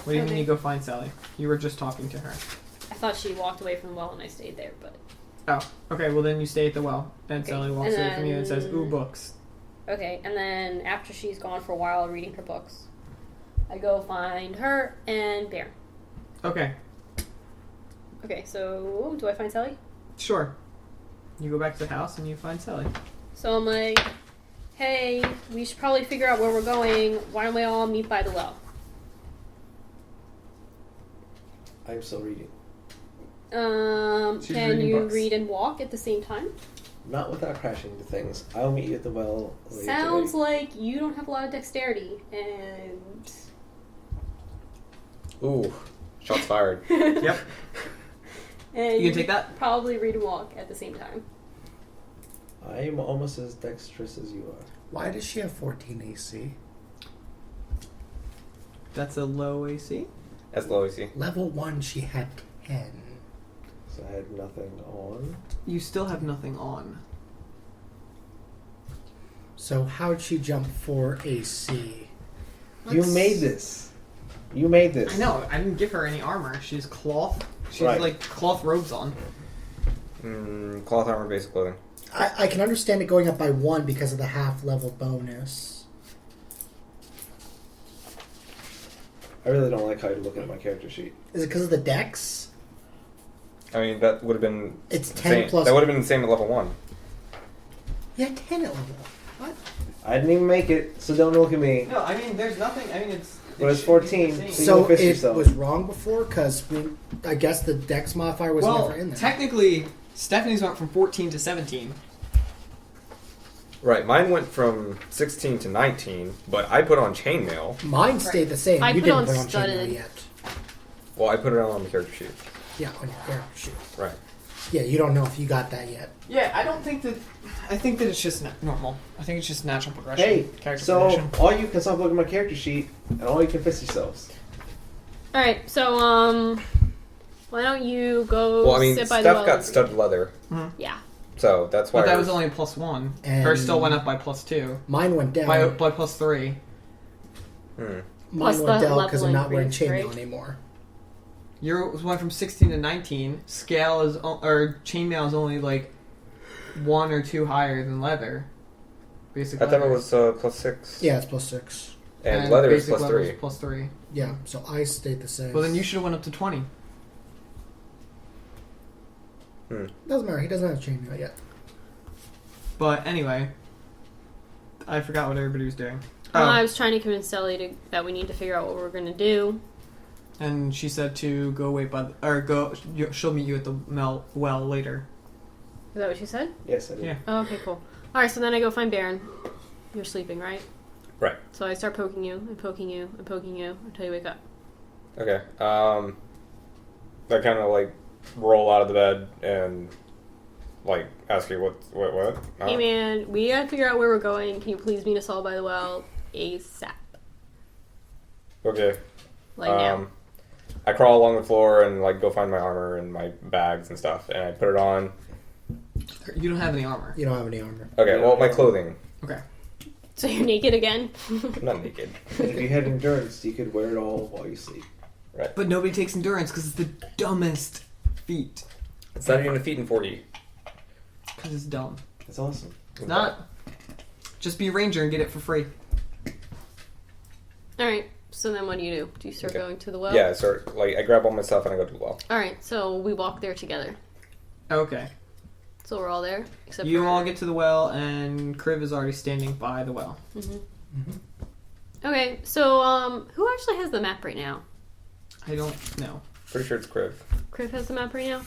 What do you mean Okay. you go find Sally? You were just talking to her. I thought she walked away from the well and I stayed there, but... Oh, okay, well then you stay at the well. And Okay, Sally walks and away from you and says, then- ooh, books. Okay, and then after she's gone for a while reading her books, I go find her and Baron. Okay, Okay, so do I find Sally? sure. You go back to the house and you find Sally. So I'm like, hey, we should probably figure out where we're going. Why don't we all meet by the well? I'm still reading. She's Can reading you books. read and walk at the same time? Not without crashing into things. I'll meet you at the well later Sounds today. like you don't have a lot of dexterity, and... Ooh, shots fired. Yep. And You can take that? Probably read and walk at the same time. I am almost as dexterous as you are. Why does she have 14 AC? That's a low AC. That's low AC. Level 1, she had 10. So I had nothing on. You still have nothing on. So how'd she jump 4 AC? You made this. You made this. I know, I didn't give her any armor. She's cloth. She Right. has like cloth robes on. Cloth armor, basic clothing. I can understand it going up by 1 because of the half level bonus. I really don't like how you're looking at my character sheet. Is it because of the dex? I mean, that would have been... It's the 10 same. plus... That would have been the same at level 1. Yeah, 10 at level 1. What? I didn't even make it, so don't look at me. No, I mean, there's nothing. I mean, it's. But it's should be 14, the same. so you So go fist it yourself. was wrong before because I guess the dex modifier was Well, never in there. technically, Stephanie's went from 14 to 17. Right, mine went from 16 to 19, but I put on chainmail. Mine stayed the same. I you put didn't on put on studded. chainmail yet. Well, I put it on the character sheet. Yeah, on your character sheet. Right. Yeah, you don't know if you got that yet. Yeah, I don't think that. I think that it's just normal. I think it's just natural progression. Hey, character so progression. all you can stop looking at my character sheet, and all you can fist yourselves. Alright, so, why don't you go Well, I mean, sit by Steph the well? got and studded leather. read? Yeah. So that's why. But that was only a +1. And Hers still went up by +2. Mine went down. By +3. Mine Plus went the down because I'm leveling not wearing increase, chainmail right? anymore. Yours went from 16 to 19. Scale is or chainmail is only like 1 or 2 higher than leather. Basic I thought it leather. was +6. Yeah, it's +6. And leather is basic leather +3. is +3. Yeah, so I stayed the same. Well, then you should have went up to 20. Doesn't matter. He doesn't have chainmail yet. But anyway, I forgot what everybody was doing. I was trying to convince Ellie that we need to figure out what we're gonna do. And she said to go wait by she'll meet you at the well later. Is that what she said? Yes, I did. Yeah. Oh, okay, cool. All right, so then I go find Baron. You're sleeping, right? Right. So I start poking you and poking you and poking you until you wake up. Okay. I kind of like roll out of the bed and like ask you what? Hey man, we gotta figure out where we're going. Can you please meet us all by the well ASAP? Okay. Like now. I crawl along the floor and like go find my armor and my bags and stuff, and I put it on. You don't have any armor. You don't have any armor. Okay. Well, my clothing. Okay. So you're naked again? I'm not naked. And if you had endurance, you could wear it all while you sleep. Right. But nobody takes endurance because it's the dumbest feat. It's not even a feat in 4D. Because it's dumb. That's awesome. It's not. Just be a ranger and get it for free. Alright, so then what do? Do you start Okay. going to the well? Yeah. So like I grab all my stuff and I go to the well. Alright, so we walk there together. Okay. So we're all there? Except You for... all get to the well, and Kriv is already standing by the well. Okay, so who actually has the map right now? I don't know. Pretty sure it's Kriv. Kriv has the map right now?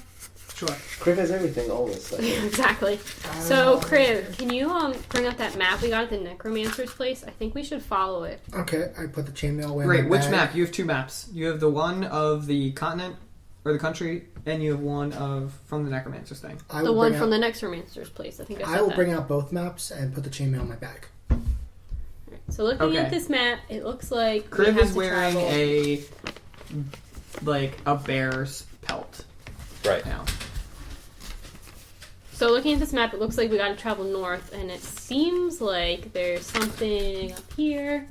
Sure. Kriv has everything, all this stuff. Exactly. So, Kriv, can you bring up that map we got at the Necromancer's place? I think we should follow it. Okay, I put the chainmail away. in Great. my Which bag. map? You have 2 maps. You have the one of the continent or the country, and you have one of from the Necromancer's thing. I The will one bring from out, the Necromancer's place. I think I said I will that. bring out both maps and put the chainmail in my bag. So looking Okay. at this map, it looks like we Kriv have is to wearing travel. a bear's pelt Right. now. So looking at this map, it looks like we got to travel north, and it seems like there's something up here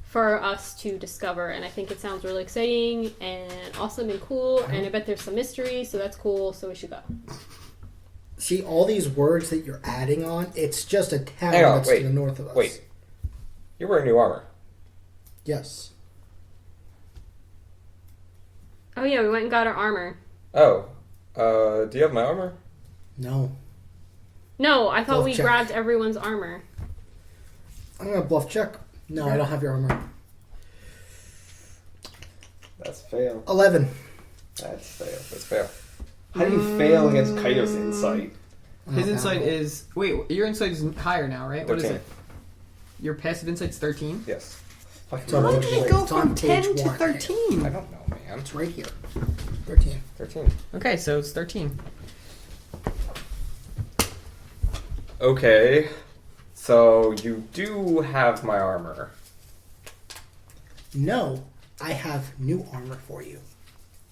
for us to discover, and I think it sounds really exciting and awesome and cool, and I bet there's some mystery, so that's cool, so we should go. See, all these words that you're adding on, it's just a town Hang on, that's wait, to the north of us. Wait. You're wearing new armor. Yes. Oh yeah, we went and got our armor. Oh. Do you have my armor? No. No, I thought Bluff we check. grabbed everyone's armor. I'm gonna bluff check. No, I don't have your armor. That's fail. 11. That's fail. Let's fail. How do you fail against Kaido's insight? His Oh, insight no. is your insight is higher now, right? What is 13. it? Your passive insight's 13. Yes. Fucking So How Wait, did it wait, go it's on from 10 page to one. 13? I don't know, man. It's right here. 13. 13. Okay, so it's 13. Okay. So you do have my armor. No, I have new armor for you.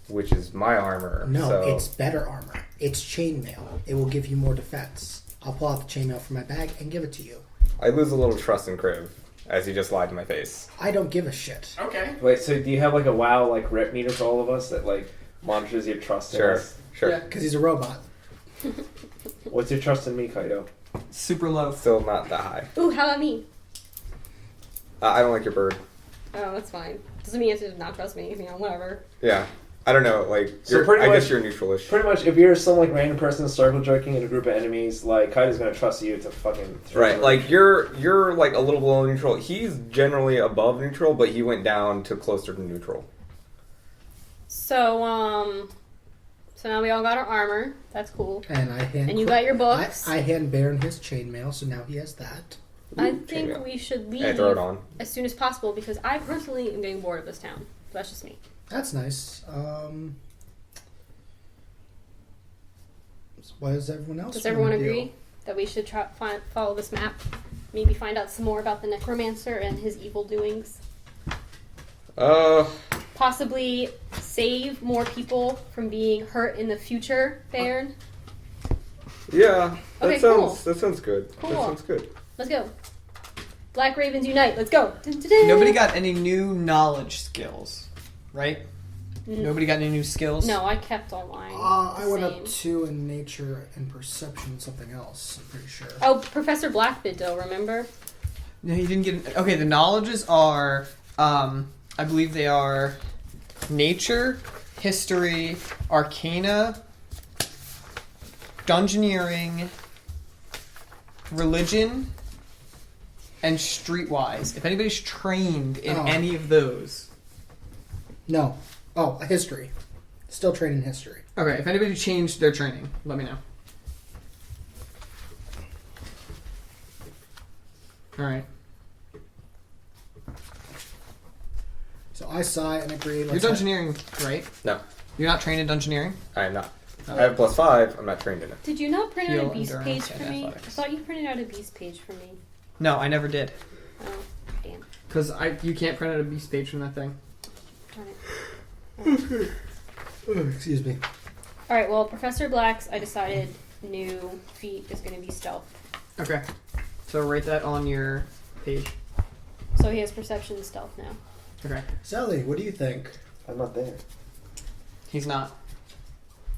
Which is my armor. No, so it's better armor. It's chainmail. It will give you more defense. I'll pull out the chainmail from my bag and give it to you. I lose a little trust in Kriv, as he just lied to my face. I don't give a shit. Okay. Wait, so do you have like a WoW like rep meter for all of us that like monitors your trust in Sure. us? Sure. Yeah. Because he's a robot. What's your trust in me, Kaido? Super low. Still not that high. Ooh, how about me? I don't like your bird. Oh, that's fine. Doesn't mean you have to not trust me, whatever. Yeah. I don't know, like, So you're, pretty I much- guess you're neutralish. Pretty much, if you're some like random person circle jerking in a group of enemies, like Kaido's gonna trust you to fucking throw Right, him. like, you're like a little below neutral. He's generally above neutral, but he went down to closer to neutral. So, so now we all got our armor. That's cool. And I hand. And you got your books. I hand Baron his chainmail, so now he has that. I think chainmail. we should leave And I throw it on. as soon as possible because I personally am getting bored of this town. So that's just me. That's nice. So what does everyone else? Does everyone wanna do? agree that we should follow this map? Maybe find out some more about the Necromancer and his evil doings. Possibly save more people from being hurt in the future, Baron. Yeah, Okay, cool. that sounds good. Cool. That sounds good. Let's go. Black Ravens unite. Let's go. Nobody got any new knowledge skills, right? Nobody got any new skills? No, I kept all mine. I went Same. up 2 in nature and perception, something else, I'm pretty sure. Oh, Professor Blackbid, though, remember? No, you didn't get... Okay, the knowledges are... I believe they are... Nature, History, Arcana, Dungeoneering, Religion, and Streetwise. If anybody's trained in any of those... No. Oh, history. Still training history. Okay, if anybody changed their training, let me know. Alright. So I saw it and agreed. You're dungeoneering, right? No, You're not trained in dungeoneering? I am not. Oh. I have +5. I'm not trained in it. Did you not print out Heal, a beast endurance, page and for me? athletics. I thought you printed out a beast page for me. No, I never did. Oh, damn. Because you can't print out a beast page from that thing. Darn it. Oh, excuse me. Alright, well, Professor Black's, I decided, new feat is going to be stealth. Okay. So write that on your page. So he has perception and stealth now. Okay. Sally, what do you think? I'm not there. He's not.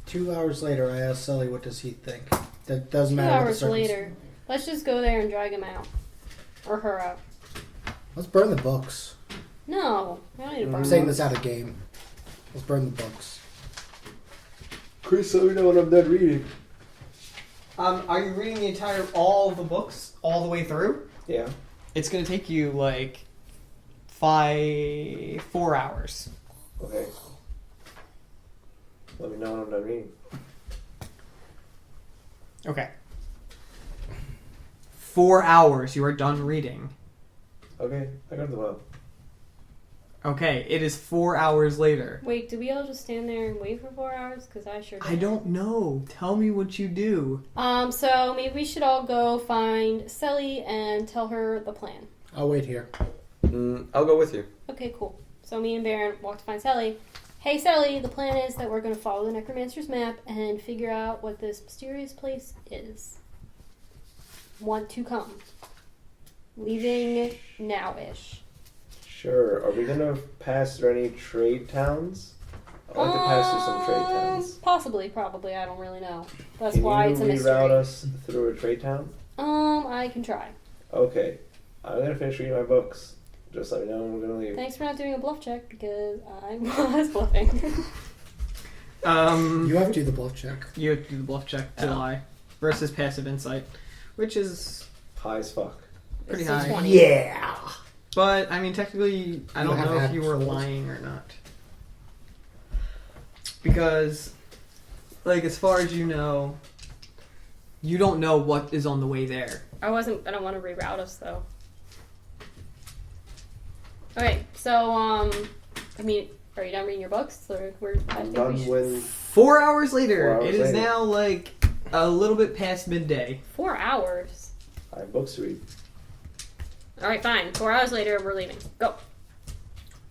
2 hours later, I asked Sully, what does he think? That doesn't 2 matter. hours later. Let's just go there and drag him out. Or her out. Let's burn the books. No, I don't need to burn I'm them. saying this out of game. Let's burn the books. Chris, let me know when I'm done reading. Are you reading all the books all the way through? Yeah. It's gonna take you like 4 hours. Okay. Let me know when I'm done reading. Okay. 4 hours. You are done reading. Okay, I got the well. Okay, it is 4 hours later. Wait, do we all just stand there and wait for 4 hours? Because I sure did. I don't know. Tell me what you do. So maybe we should all go find Sally and tell her the plan. I'll wait here. I'll go with you. Okay, cool. So me and Baron walk to find Sally. Hey Sally, the plan is that we're going to follow the Necromancer's map and figure out what this mysterious place is. Want to come. Leaving now-ish. Sure. Are we gonna pass through any trade towns? I'd like to pass through some trade towns. Possibly, probably. I don't really know. That's Can why you it's a reroute mystery. us through a trade town? I can try. Okay. I'm gonna finish reading my books. Just let me know when we're gonna leave. Thanks for not doing a bluff check because I was bluffing. You have to do the bluff check. You have to do the bluff check to lie versus passive insight, which is High as fuck. pretty It's a high. 20. Yeah! But I mean, technically, I You don't have know if had you were tools. lying or not, because, like, as far as you know, you don't know what is on the way there. I don't want to reroute us though. Okay, so I mean, are you done reading your books? Or I'm done with 4 hours later, 4 hours it is later. now like a little bit past midday. 4 hours. I have books to read. All right, fine. 4 hours later, we're leaving. Go.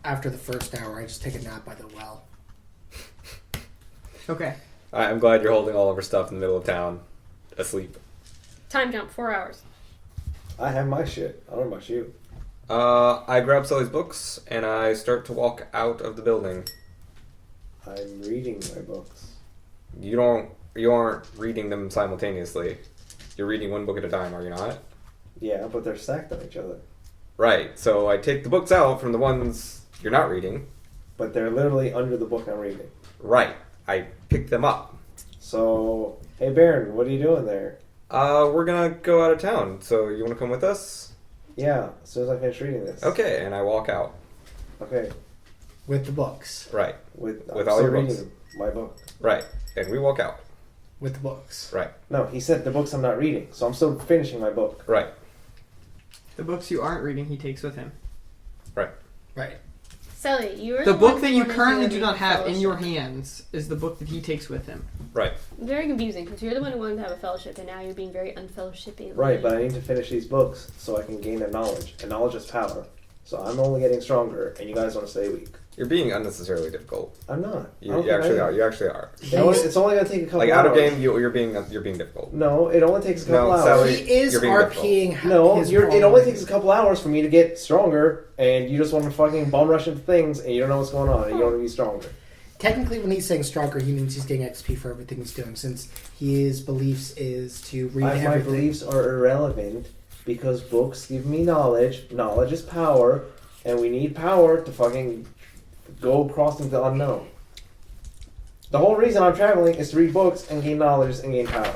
After the first hour, I just take a nap by the well. Okay. Alright, I'm glad you're holding all of our stuff in the middle of town, asleep. Time jump. 4 hours. I have my shit. I don't know about you. I grab Sully's books and I start to walk out of the building. I'm reading my books. You aren't reading them simultaneously. You're reading one book at a time, are you not? Yeah, but they're stacked on each other. Right. So I take the books out from the ones you're not reading. But they're literally under the book I'm reading. Right. I pick them up. So, hey Baron, what are you doing there? We're gonna go out of town. So you wanna come with us? Yeah, as soon as I finish reading this. Okay. And I walk out. Okay. With the books. Right. With With I'm all still your reading books. my book. Right. And we walk out. With the books. Right. No, he said the books I'm not reading, so I'm still finishing my book. Right. The books you aren't reading, he takes with him. Right. Sally, you were The one book that who you wanted currently to do read not the have in your fellowship. hands is the book that he takes with him. Right. Very confusing because you're the one who wanted to have a fellowship, and now you're being very unfellowshipping. Right, but I need to finish these books so I can gain their knowledge. And knowledge is power. So I'm only getting stronger, and you guys want to stay weak. You're being unnecessarily difficult. I'm not. I You, don't you think actually I are. am. You actually are. It's only gonna take a couple Like hours. out of game, you're being difficult. No, it only takes a couple hours. Sally, He is you're being RPing. No, his it only followers. takes a couple hours for me to get stronger, and you just want to fucking bum rush into things, and you don't know what's going on, and you want to be stronger. Technically, when he's saying stronger, he means he's getting XP for everything he's doing, since his beliefs is to read My everything. beliefs are irrelevant because books give me knowledge. Knowledge is power, and we need power to fucking go across into the unknown. The whole reason I'm traveling is to read books and gain knowledge and gain power.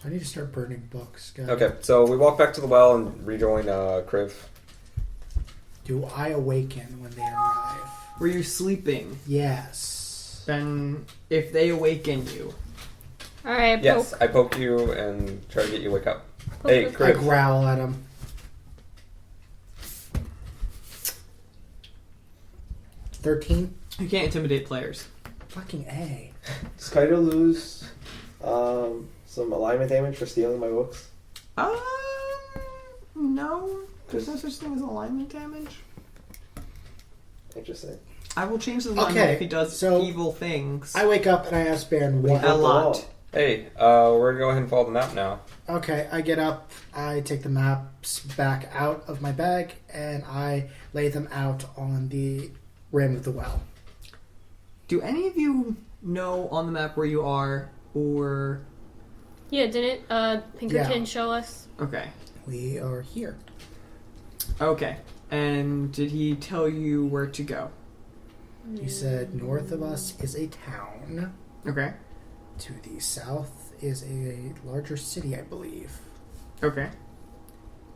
I need to start burning books, guys. Okay, so we walk back to the well and rejoin Kriv. Do I awaken when they arrive? Were you sleeping? Yes. Then, if they awaken you, Alright, Yes, I poke you and try to get you to wake up. Hey, I Kriv. growl at him. 13? you can't intimidate players. Fucking A. Does Kaido lose some alignment damage for stealing my books? No. There's no such thing as alignment damage. Interesting. I will change the alignment Okay, if he does so- evil things. I wake up and I ask Baron We what. broke A the lot. law. Hey, we're gonna go ahead and follow the map now. Okay, I get up, I take the maps back out of my bag, and I lay them out on the rim of the well. Do any of you know on the map where you are, or... Yeah, didn't Pinkerton Yeah. show us? Okay. We are here. Okay. And did he tell you where to go? He said north of us is a town. Okay. To the south is a larger city, I believe. Okay.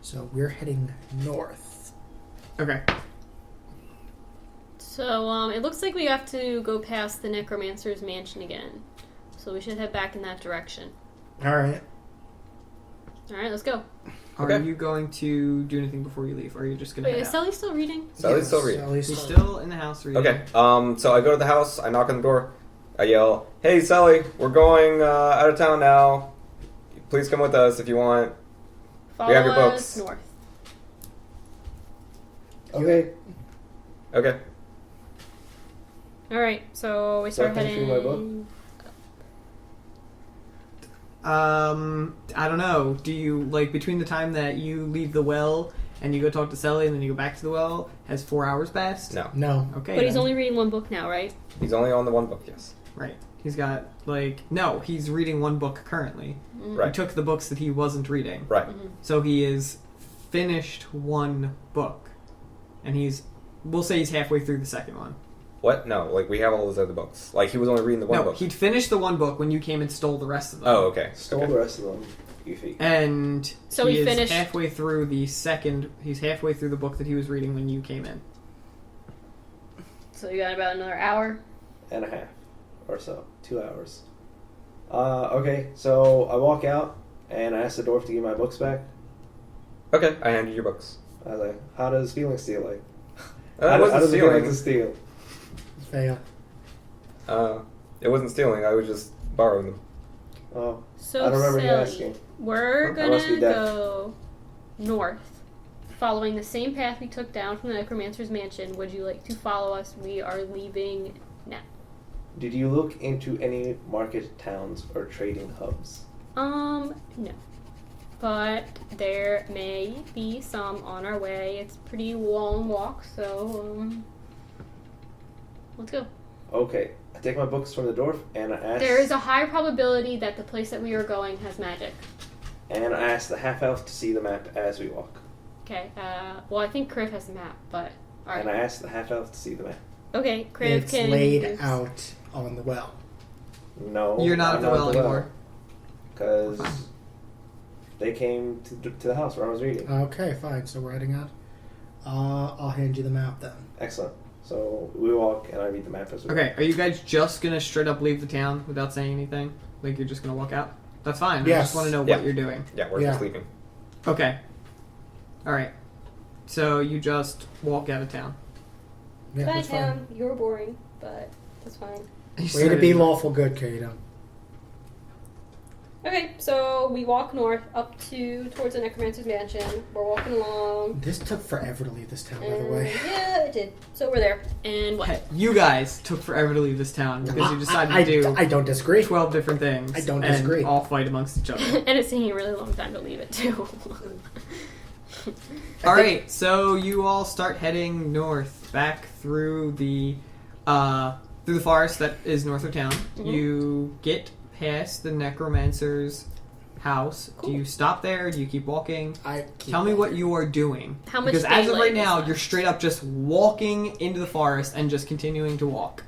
So we're heading north. Okay. So, it looks like we have to go past the Necromancer's mansion again. So we should head back in that direction. Alright. Alright, let's go. Are Okay. you going to do anything before you leave, or are you just going to Wait, head is out? Sally still reading? Sally's still reading. Sally's He's still- still in the house reading. Okay, so I go to the house, I knock on the door, I yell, "Hey Sally, we're going out of town now. Please come with us if you want." Follow have your us books. north. Okay. Okay. Alright, so we So I start can heading... choose my book? I don't know. Do you, like, between the time that you leave the well and you go talk to Sally and then you go back to the well, has 4 hours passed? No. No. Okay. But he's then. only reading one book now, right? He's only on the one book, yes. Right. He's got, like... No, he's reading one book currently. He Right. took the books that he wasn't reading. Right. So he is finished one book. And he's... We'll say he's halfway through the second one. What? No, like we have all those other books. Like he was only reading the one No, book. he'd finished the one book when you came and stole the rest of them. Oh, okay. Stole Okay. the rest of them. Goofy. And So he he is finished- halfway through the second... He's halfway through the book that he was reading when you came in. So you got about another hour. And a half or so. 2 hours. Okay, so I walk out and I ask the dwarf to give my books back. Okay, I handed your books. I was like, how does feeling steal like? It How wasn't does it feel like stealing. to steal? Fail. It wasn't stealing. I was just borrowing them. Oh, So, I don't remember you Sally, asking. we're I must be gonna deaf. go north, following the same path we took down from the Necromancer's mansion. Would you like to follow us? We are leaving now. Did you look into any market towns or trading hubs? No. But there may be some on our way. It's a pretty long walk, so, let's go. Okay, I take my books from the dwarf and I ask. There is a high probability that the place that we are going has magic. And I ask the half elf to see the map as we walk. Okay, well, I think Kriv has the map, but, alright. And I ask the half elf to see the map. Okay, Kriv It's can... laid use- out on the well. No, You're not I'm at the well anymore. Because they came to the house where I was reading. Okay, fine. So we're heading out. I'll hand you the map then. Excellent. So we walk and I read the map as well. Okay, are you guys just gonna straight up leave the town without saying anything? Like you're just gonna walk out? That's fine. I Yes. just want to know Yeah. what you're doing. Yeah, we're Yeah. just leaving. Okay. Alright. So you just walk out of town. Yeah, Bye, that's fine. town. You're boring, but that's fine. You Way to started- be lawful good, Kato. Okay, so we walk north up towards the Necromancer's mansion. We're walking along. This took forever to leave this town, by the And, way. yeah, it did. So we're there. And what? Hey, you guys took forever to leave this town because you decided to do I don't disagree. 12 different things. I don't disagree. And all fight amongst each other. And it's taking a really long time to leave it, too. Alright, so you all start heading north, back through the forest that is north of town. Mhm. You get past the necromancer's house. Cool. Do you stop there? Do you keep walking? Keep Tell me what walking. you are doing. How much Because as of daylight right is now, left? you're straight up just walking into the forest and just continuing to walk.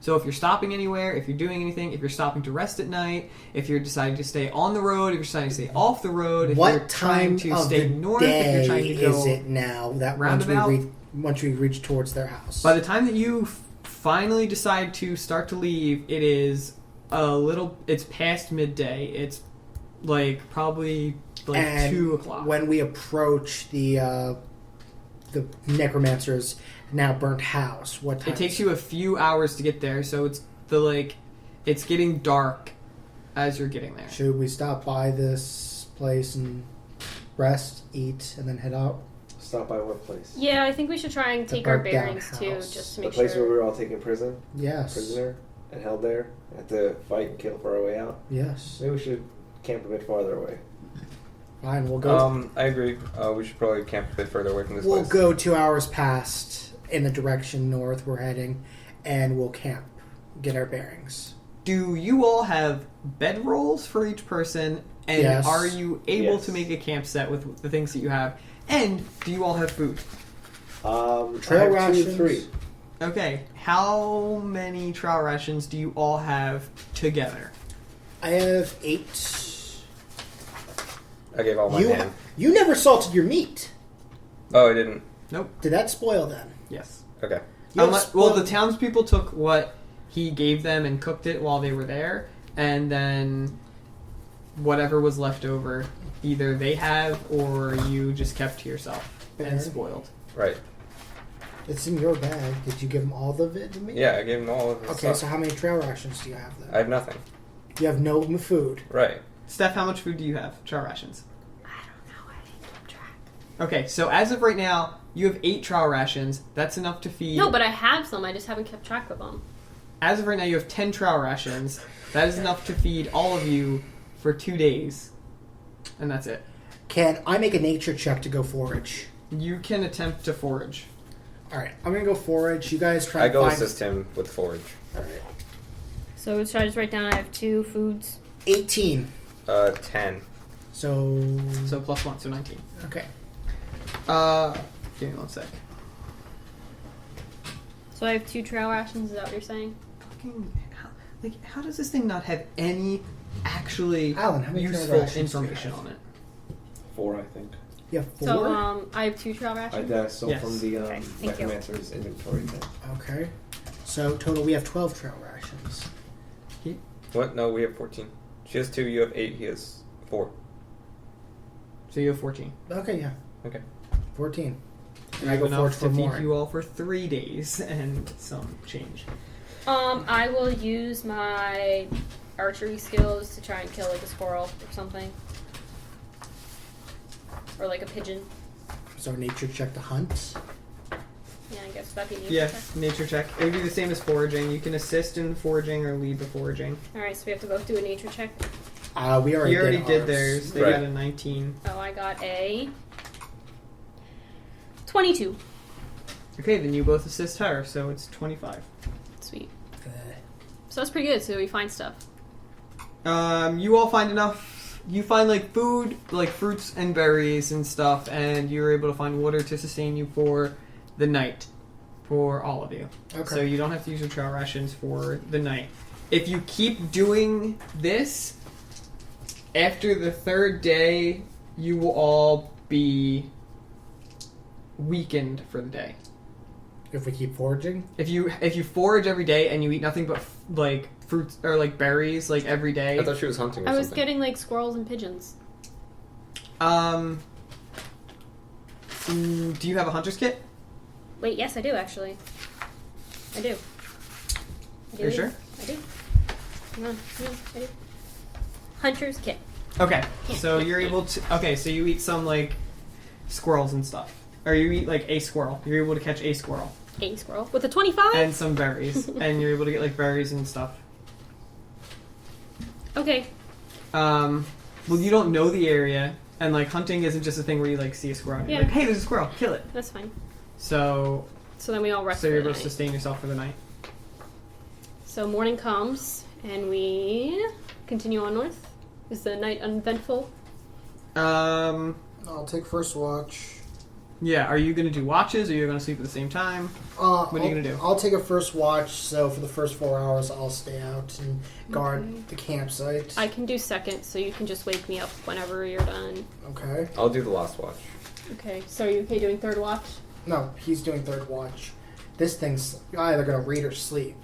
So if you're stopping anywhere, if you're doing anything, if you're stopping to rest at night, if you're deciding to stay on the road, if you're deciding to stay off the road, if you're What trying time to of stay the north, if day you're trying to go is it now that roundabout? once we reach towards their house? By the time that you finally decide to start to leave, it is it's past midday. It's like probably like And 2 o'clock. when we approach the necromancer's now burnt house, what time? It takes you a few hours to get there, so it's getting dark as you're getting there. Should we stop by this place and rest, eat, and then head out? Stop by what place? Yeah, I think we should try and The take our burnt down bearings, too, house. just to The make place where we sure. were all taken prisoner Yes. and held there. Had to fight and kill for our way out. Yes. Maybe we should camp a bit farther away. Fine, we'll go. I agree. We should probably camp a bit further away from this We'll place. go 2 hours past in the direction north we're heading, and we'll camp, get our bearings. Do you all have bedrolls for each person? And Yes. are you able Yes. to make a camp set with the things that you have? And do you all have food? Trail I have rations. 3. Okay, how many trial rations do you all have together? I have 8. I gave all my hand. You never salted your meat. Oh, I didn't. Did that spoil then? Yes. Okay. You have Well, spoiled- the townspeople took what he gave them and cooked it while they were there, and then whatever was left over, either they have or you just kept to yourself and Fair. spoiled. Right. It's in your bag. Did you give them all of it to me? Yeah, I gave him all of his Okay, stuff. so how many trail rations do you have I then? have nothing. You have no food. Right. Steph, how much food do you have? Trial rations. I don't know. I didn't keep track. Okay, so as of right now, you have 8 trial rations. That's enough to feed. No, but I have some. I just haven't kept track of them. As of right now, you have 10 trial rations. That is enough to feed all of you for 2 days. And that's it. Can I make a nature check to go forage? You can attempt to forage. All right, I'm gonna go forage. You guys try I and go find. assist him with forage. All right, So should I just write down I have 2 foods? 18. 10. So So plus 1, so 19. okay. Give me 1 sec. So I have 2 trail rations, is that what you're saying? Fucking, how does this thing not have any actually Alan, how many useful trail rations do you information have? on it? 4, I think. You have 4. So I have 2 trail I rations? stole Yes. from the Okay, thank you. necromancer's inventory thing. Okay. So total, we have 12 trail rations. What? No, we have 14. She has 2, you have 8, he has 4. So you have 14. Okay, yeah. Okay. 14. You And I have go enough forage to for feed more. you all for 3 days and some change. I will use my archery skills to try and kill like a squirrel or something. Or like a pigeon. So nature check to hunt. Yeah, I guess that'd be nature Yeah, check. nature check. It would be the same as foraging. You can assist in foraging or lead the foraging. Alright, so we have to both do a nature check. We already You already did ours. theirs. They Right. got a 19. Oh, I got a 22. Okay, then you both assist her, so it's 25. Sweet. So that's pretty good, so we find stuff. You all find enough. You find like food, like fruits and berries and stuff, and you're able to find water to sustain you for the night, for all of you. Okay. So you don't have to use your trail rations for the night. If you keep doing this, after the 3rd day, you will all be weakened for the day. If we keep foraging, If you forage every day and you eat nothing but like fruits or like berries like every day, I thought she was hunting or I was something. getting like squirrels and pigeons. Do you have a hunter's kit? Wait, yes, I do actually. I do. Are you sure? I do. Come on, I do. Hunter's kit. Okay, so you're able to. Okay, so you eat some like squirrels and stuff, or you eat like a squirrel. You're able to catch a squirrel A squirrel with a 25. and some berries, and you're able to get like berries and stuff. Okay. Well, you don't know the area, and like hunting isn't just a thing where you like see a squirrel. And you're Yeah. like, hey, there's a squirrel, kill it. That's fine. So So then we all rest So for you're the able to night. sustain yourself for the night. So morning comes, and we continue on north. Is the night uneventful? I'll take first watch. Yeah, are you going to do watches, or are you going to sleep at the same time? What are you going to do? I'll take a first watch, so for the first 4 hours, I'll stay out and guard the campsite. I can do second, so you can just wake me up whenever you're done. Okay. I'll do the last watch. Okay, so are you okay doing third watch? No, he's doing third watch. This thing's either going to read or sleep.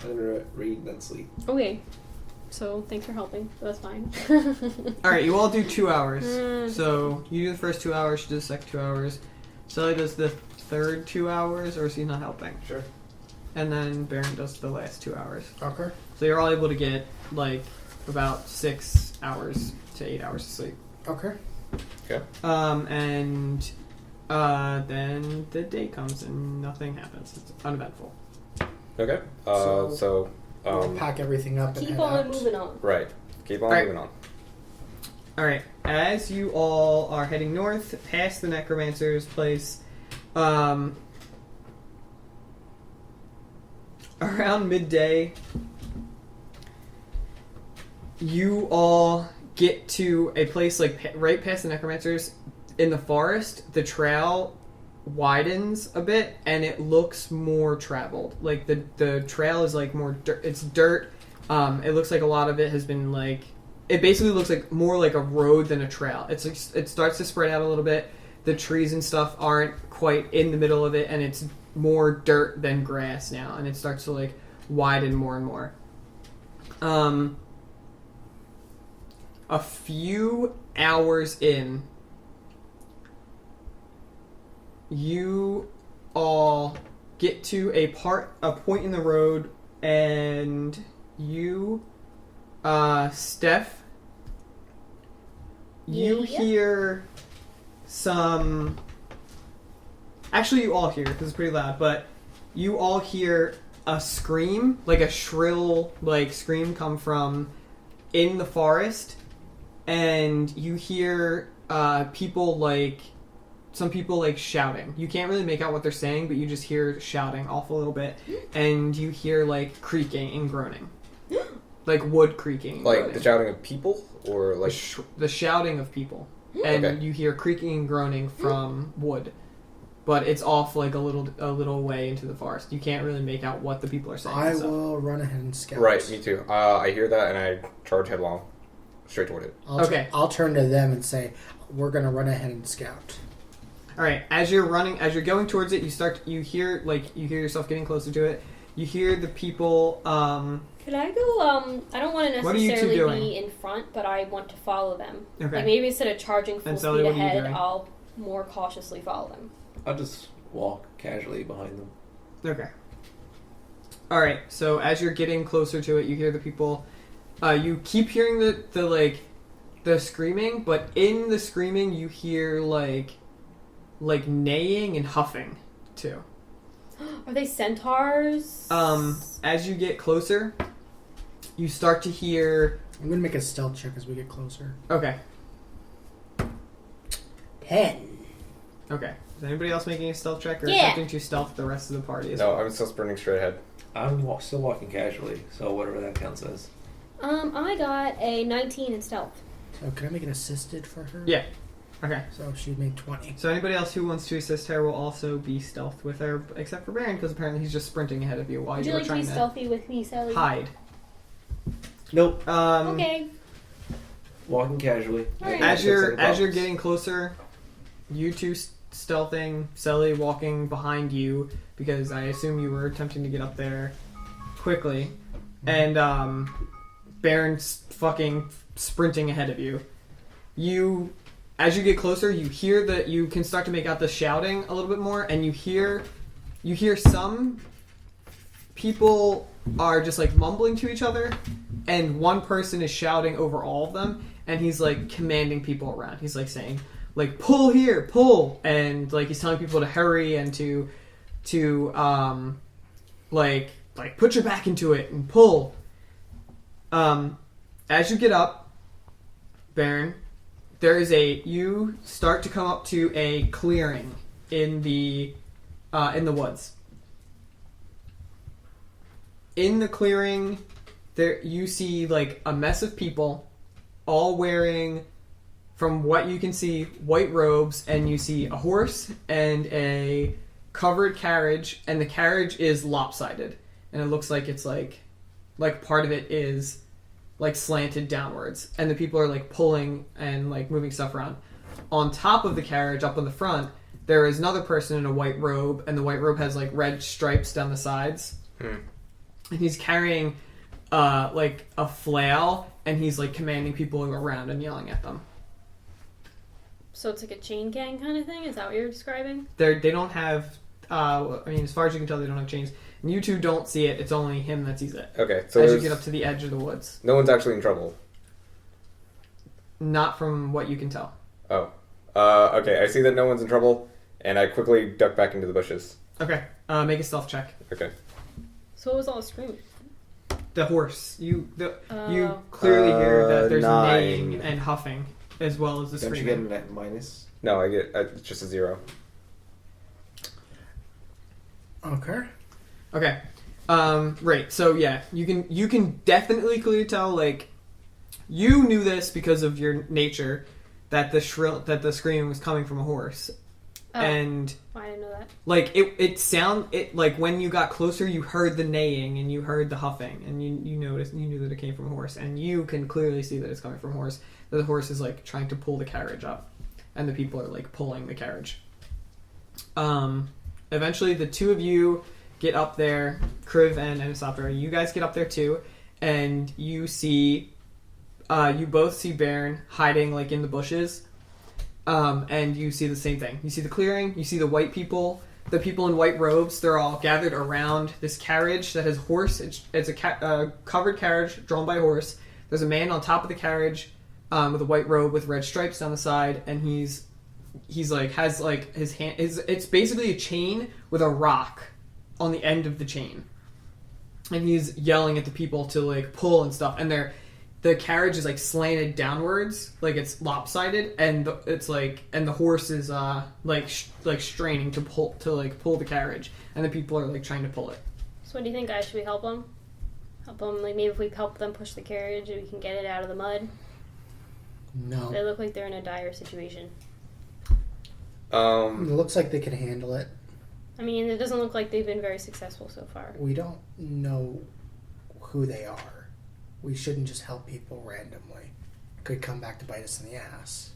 I'm gonna read and then sleep. Okay. So thanks for helping. That's fine. Alright, you all do 2 hours. Mm. So you do the first 2 hours, she does the second 2 hours. Sully does the third 2 hours, or is he not helping? Sure. And then Baron does the last 2 hours. Okay. So you're all able to get like about 6 hours to 8 hours of sleep. Okay. Okay. And then the day comes and nothing happens. It's uneventful. Okay. So I'll pack everything up and Keep head on out. moving on. right. Keep on Alright. moving on. Alright, as you all are heading north, past the necromancer's place, around midday, you all get to a place like right past the necromancer's in the forest. The trail widens a bit and it looks more traveled. Like the trail is like more dirt. It's dirt. It looks like a lot of it has been like. It basically looks like more like a road than a trail. It's like, it starts to spread out a little bit. The trees and stuff aren't quite in the middle of it, and it's more dirt than grass now, and it starts to like widen more and more. A few hours in, you all get to a point in the road, and you, Steph, you Yeah. hear some. Actually, you all hear it because it's pretty loud, but you all hear a scream, like a shrill, like scream, come from in the forest, and you hear people like. Some people like shouting. You can't really make out what they're saying, but you just hear shouting off a little bit, and you hear like creaking and groaning, like wood creaking. And Like groaning. the shouting of people, or like The shouting of people, and Okay. you hear creaking and groaning from wood, but it's off like a little way into the forest. You can't really make out what the people are saying. I and stuff. will run ahead and scout. right. Me too. I hear that and I charge headlong, straight toward it. Okay. I'll turn to them and say, we're going to run ahead and scout. All right, as you're going towards it, you hear yourself getting closer to it. You hear the people. Could I go? I don't want to What are you two necessarily doing? be in front, but I want to follow them. Okay. Like maybe instead of charging full And Sully, speed what are you ahead, doing? I'll more cautiously follow them. I'll just walk casually behind them. Okay. All right. So as you're getting closer to it, you hear the people. You keep hearing the screaming, but in the screaming, you hear like neighing and huffing too. Are they centaurs? As you get closer, you start to hear. I'm going to make a stealth check as we get closer. Okay. 10. Okay. Is anybody else making a stealth check or Yeah. attempting to stealth the rest of the party? As No, well? I'm still sprinting straight ahead. I'm still walking casually, so whatever that counts as. I got a 19 in stealth. So can I make it assisted for her? Yeah. Okay. So she made 20. So anybody else who wants to assist her will also be stealth with her, except for Baron, because apparently he's just sprinting ahead of you while Would you you were like to be trying to stealthy with me, Sally? hide. Nope. Okay. Walking casually. Alright. As you're Box. getting closer, you two stealthing, Sally walking behind you because I assume you were attempting to get up there quickly, and Baron's fucking sprinting ahead of you. As you get closer, you hear that you can start to make out the shouting a little bit more, and you hear some people are just like mumbling to each other, and one person is shouting over all of them, and he's like commanding people around. He's like saying, like, pull here, pull, and like he's telling people to hurry and to like put your back into it and pull. As you get up, Baron, you start to come up to a clearing in the woods. In the clearing, there you see like a mess of people, all wearing, from what you can see, white robes, and you see a horse and a covered carriage, and the carriage is lopsided, and it looks like it's like part of it is like slanted downwards, and the people are like pulling and like moving stuff around. On top of the carriage, up on the front, there is another person in a white robe, and the white robe has like red stripes down the sides. And he's carrying like a flail, and he's like commanding people around and yelling at them. So it's like a chain gang kind of thing? Is that what you're describing? They don't have, I mean, as far as you can tell, they don't have chains. And you two don't see it. It's only him that sees it. Okay, so as you get up to the edge of the woods. No one's actually in trouble. Not from what you can tell. Oh. Okay, I see that no one's in trouble, and I quickly duck back into the bushes. Okay, make a stealth check. Okay. So what was all the screaming? The horse. You clearly hear that there's 9. neighing and huffing, as well as the Don't screaming. you get a net minus? No, I get it's just a 0. Okay. Okay. Right. So yeah, you can definitely clearly tell, like, you knew this because of your nature, that the screaming was coming from a horse. Oh, and I didn't know that. like it like when you got closer, you heard the neighing and you heard the huffing, and you knew that it came from a horse, and you can clearly see that it's coming from a horse. That the horse is like trying to pull the carriage up, and the people are like pulling the carriage. Eventually, the two of you get up there, Kriv and Anisopter. You guys get up there too, and you see, you both see Baron hiding like in the bushes. And you see the same thing. You see the clearing, you see the white people, the people in white robes, they're all gathered around this carriage that has horse. It's a covered carriage drawn by a horse. There's a man on top of the carriage with a white robe with red stripes down the side, and he's like, has like his hand, it's basically a chain with a rock on the end of the chain. And he's yelling at the people to like pull and stuff, and the carriage is like slanted downwards, like it's lopsided, and the horse is like straining to pull the carriage, and the people are like trying to pull it. So what do you think, guys? Should we help them? Help them, like maybe if we help them push the carriage, we can get it out of the mud. No. They look like they're in a dire situation. It looks like they can handle it. I mean, it doesn't look like they've been very successful so far. We don't know who they are. We shouldn't just help people randomly. It could come back to bite us in the ass.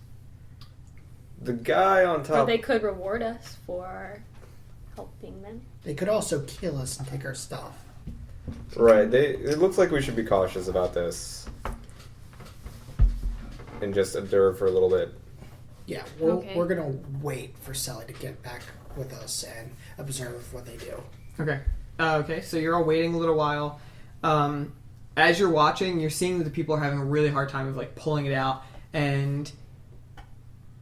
The guy on But top. they could reward us for helping them. They could also kill us and take our stuff. Right. It looks like we should be cautious about this, and just observe for a little bit. Yeah, Okay. we're gonna wait for Sally to get back with us and observe what they do. Okay. Okay, so you're all waiting a little while. As you're watching, you're seeing that the people are having a really hard time of like pulling it out, and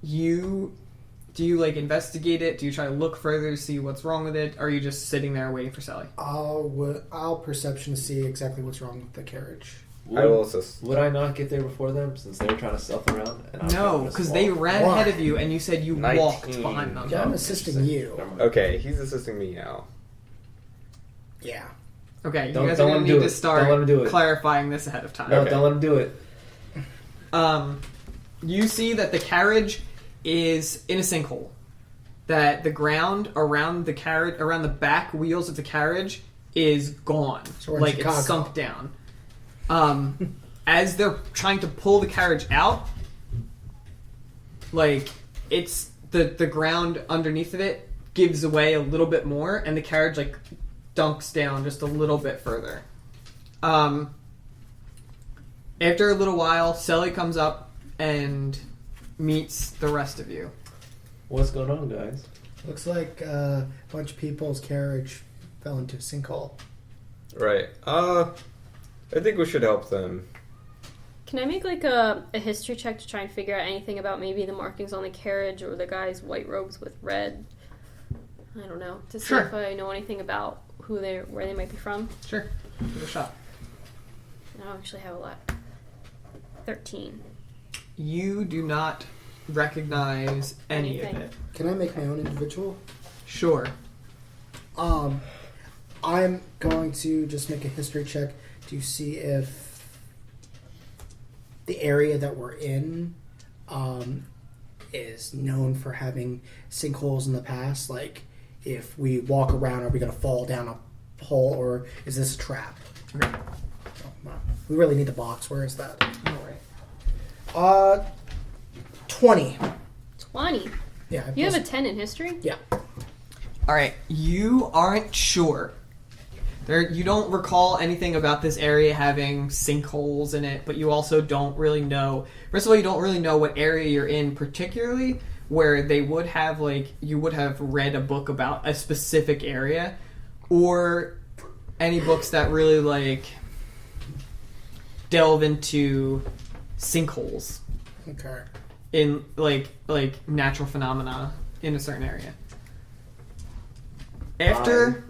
do you like investigate it? Do you try to look further to see what's wrong with it? Or are you just sitting there waiting for Sally? I'll perception to see exactly what's wrong with the carriage. I will assist. Would I not get there before them since they were trying to stealth around? And I was No, trying to because walk? they ran Why? ahead of you, and you said you 19. walked behind them. Yeah, I'm Oh, assisting interesting. you. Never mind. Okay, he's assisting me now. Yeah. Okay, you Don't- guys don't are let going him to do need to it. start Don't let him do it. clarifying this ahead of time. No, Okay. don't let him do it. You see that the carriage is in a sinkhole. That the ground around the carriage, around the back wheels of the carriage, is gone. So we're in Like Chicago. it's sunk down. As they're trying to pull the carriage out, like it's the ground underneath of it gives away a little bit more, and the carriage like dunks down just a little bit further. After a little while, Sally comes up and meets the rest of you. What's going on, guys? Looks like a bunch of people's carriage fell into a sinkhole. Right. I think we should help them. Can I make like a history check to try and figure out anything about maybe the markings on the carriage or the guy's white robes with red? I don't know. To see Sure. if I know anything about where they might be from. Sure. Give it a shot. I don't actually have a lot. 13. You do not recognize any of Anything. it. Can I make my own individual? Sure. I'm going to just make a history check to see if the area that we're in is known for having sinkholes in the past. Like, if we walk around, are we going to fall down a hole, or is this a trap? Okay. Oh, wow. We really need the box. Where is that? All right. 20. 20. Yeah. You have a 10 in history? Yeah. All right. You aren't sure. You don't recall anything about this area having sinkholes in it, but you also don't really know. First of all, you don't really know what area you're in particularly, where they would have, like, you would have read a book about a specific area, or any books that really, like, delve into sinkholes Okay. in, like natural phenomena in a certain area. After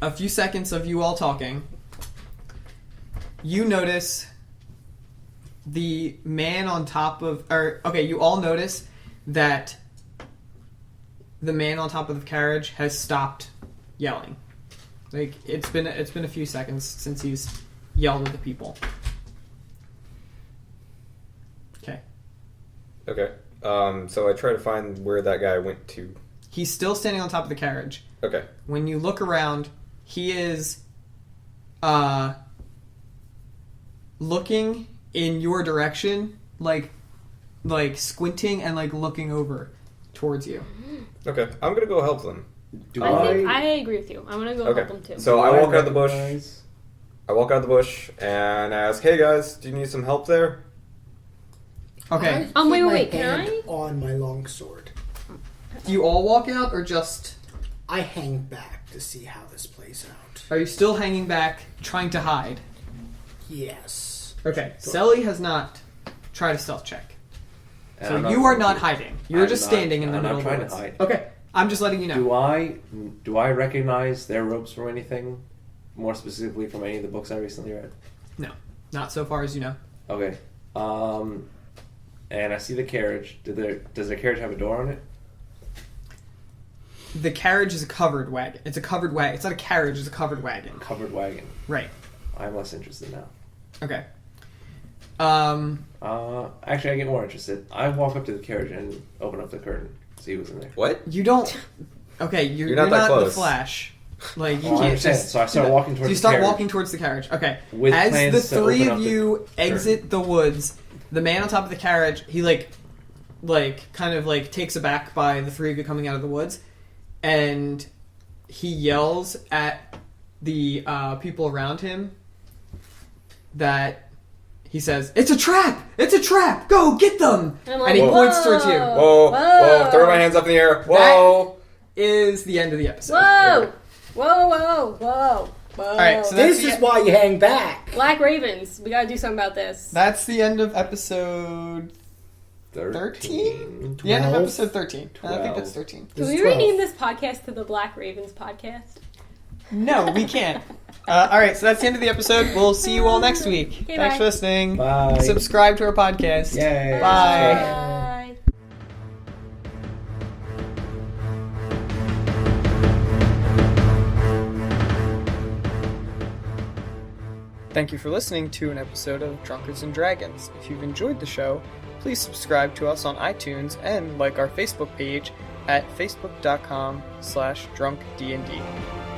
a few seconds of you all talking, you notice the man on top of, you all notice that the man on top of the carriage has stopped yelling. Like, it's been a few seconds since he's yelled at the people. Okay. Okay. So I try to find where that guy went to. He's still standing on top of the carriage. Okay. When you look around, he is looking in your direction, like squinting and like looking over towards you. Okay. I'm gonna go help them. I agree with you. I'm going to go help them too. So I walk out of the bush. I walk out of the bush and ask, "Hey guys, do you need some help there?" Okay. I keep Wait, my can hand I? on my longsword. Do you all walk out, or just I hang back to see how this plays out. are you still hanging back, trying to hide? Yes. Okay. Selly has not tried a stealth check, And so I'm you are not hiding. You're I'm just not- standing in the I'm middle not of the trying woods. to hide. Okay. I'm just letting you know. Do I recognize their robes from anything? More specifically, from any of the books I recently read. No, not so far as you know. Okay. And I see the carriage. Does the carriage have a door on it? The carriage is a covered wagon. It's a covered wagon. It's not a carriage. It's a covered wagon. Covered wagon. Right. I'm less interested now. Okay. Actually, I get more interested. I walk up to the carriage and open up the curtain. See who's in there. What? You don't. Okay, you're not not, that the close. Flash. Like, you Oh, I can't understand. just. So I start walking towards You the start carriage. walking towards the carriage. Okay. With As plans the to three open of up the you exit the woods, the man on top of the carriage, he kind of takes aback by the three of you coming out of the woods, and he yells at the people around him that he says, "It's a trap! It's a trap! Go get them!" I'm like, And he "Whoa, points towards you. Whoa! Whoa! Throw my hands up in the air! Whoa! Is the end of the episode. Whoa! Whoa, whoa, whoa, whoa. Alright, so that's This is why you hang back. Black Ravens. We gotta do something about this. That's the end of episode 13? The end of 12? episode 13. I think that's 13. Can This we is 12. rename this podcast to the Black Ravens Podcast? No, we can't. Alright, so that's the end of the episode. We'll see you all next week. Okay, Thanks bye. for listening. Bye. Subscribe to our podcast. Yay. Bye. Bye. Thank you for listening to an episode of Drunkards and Dragons. If you've enjoyed the show, please subscribe to us on iTunes and like our Facebook page at facebook.com/drunkdnd.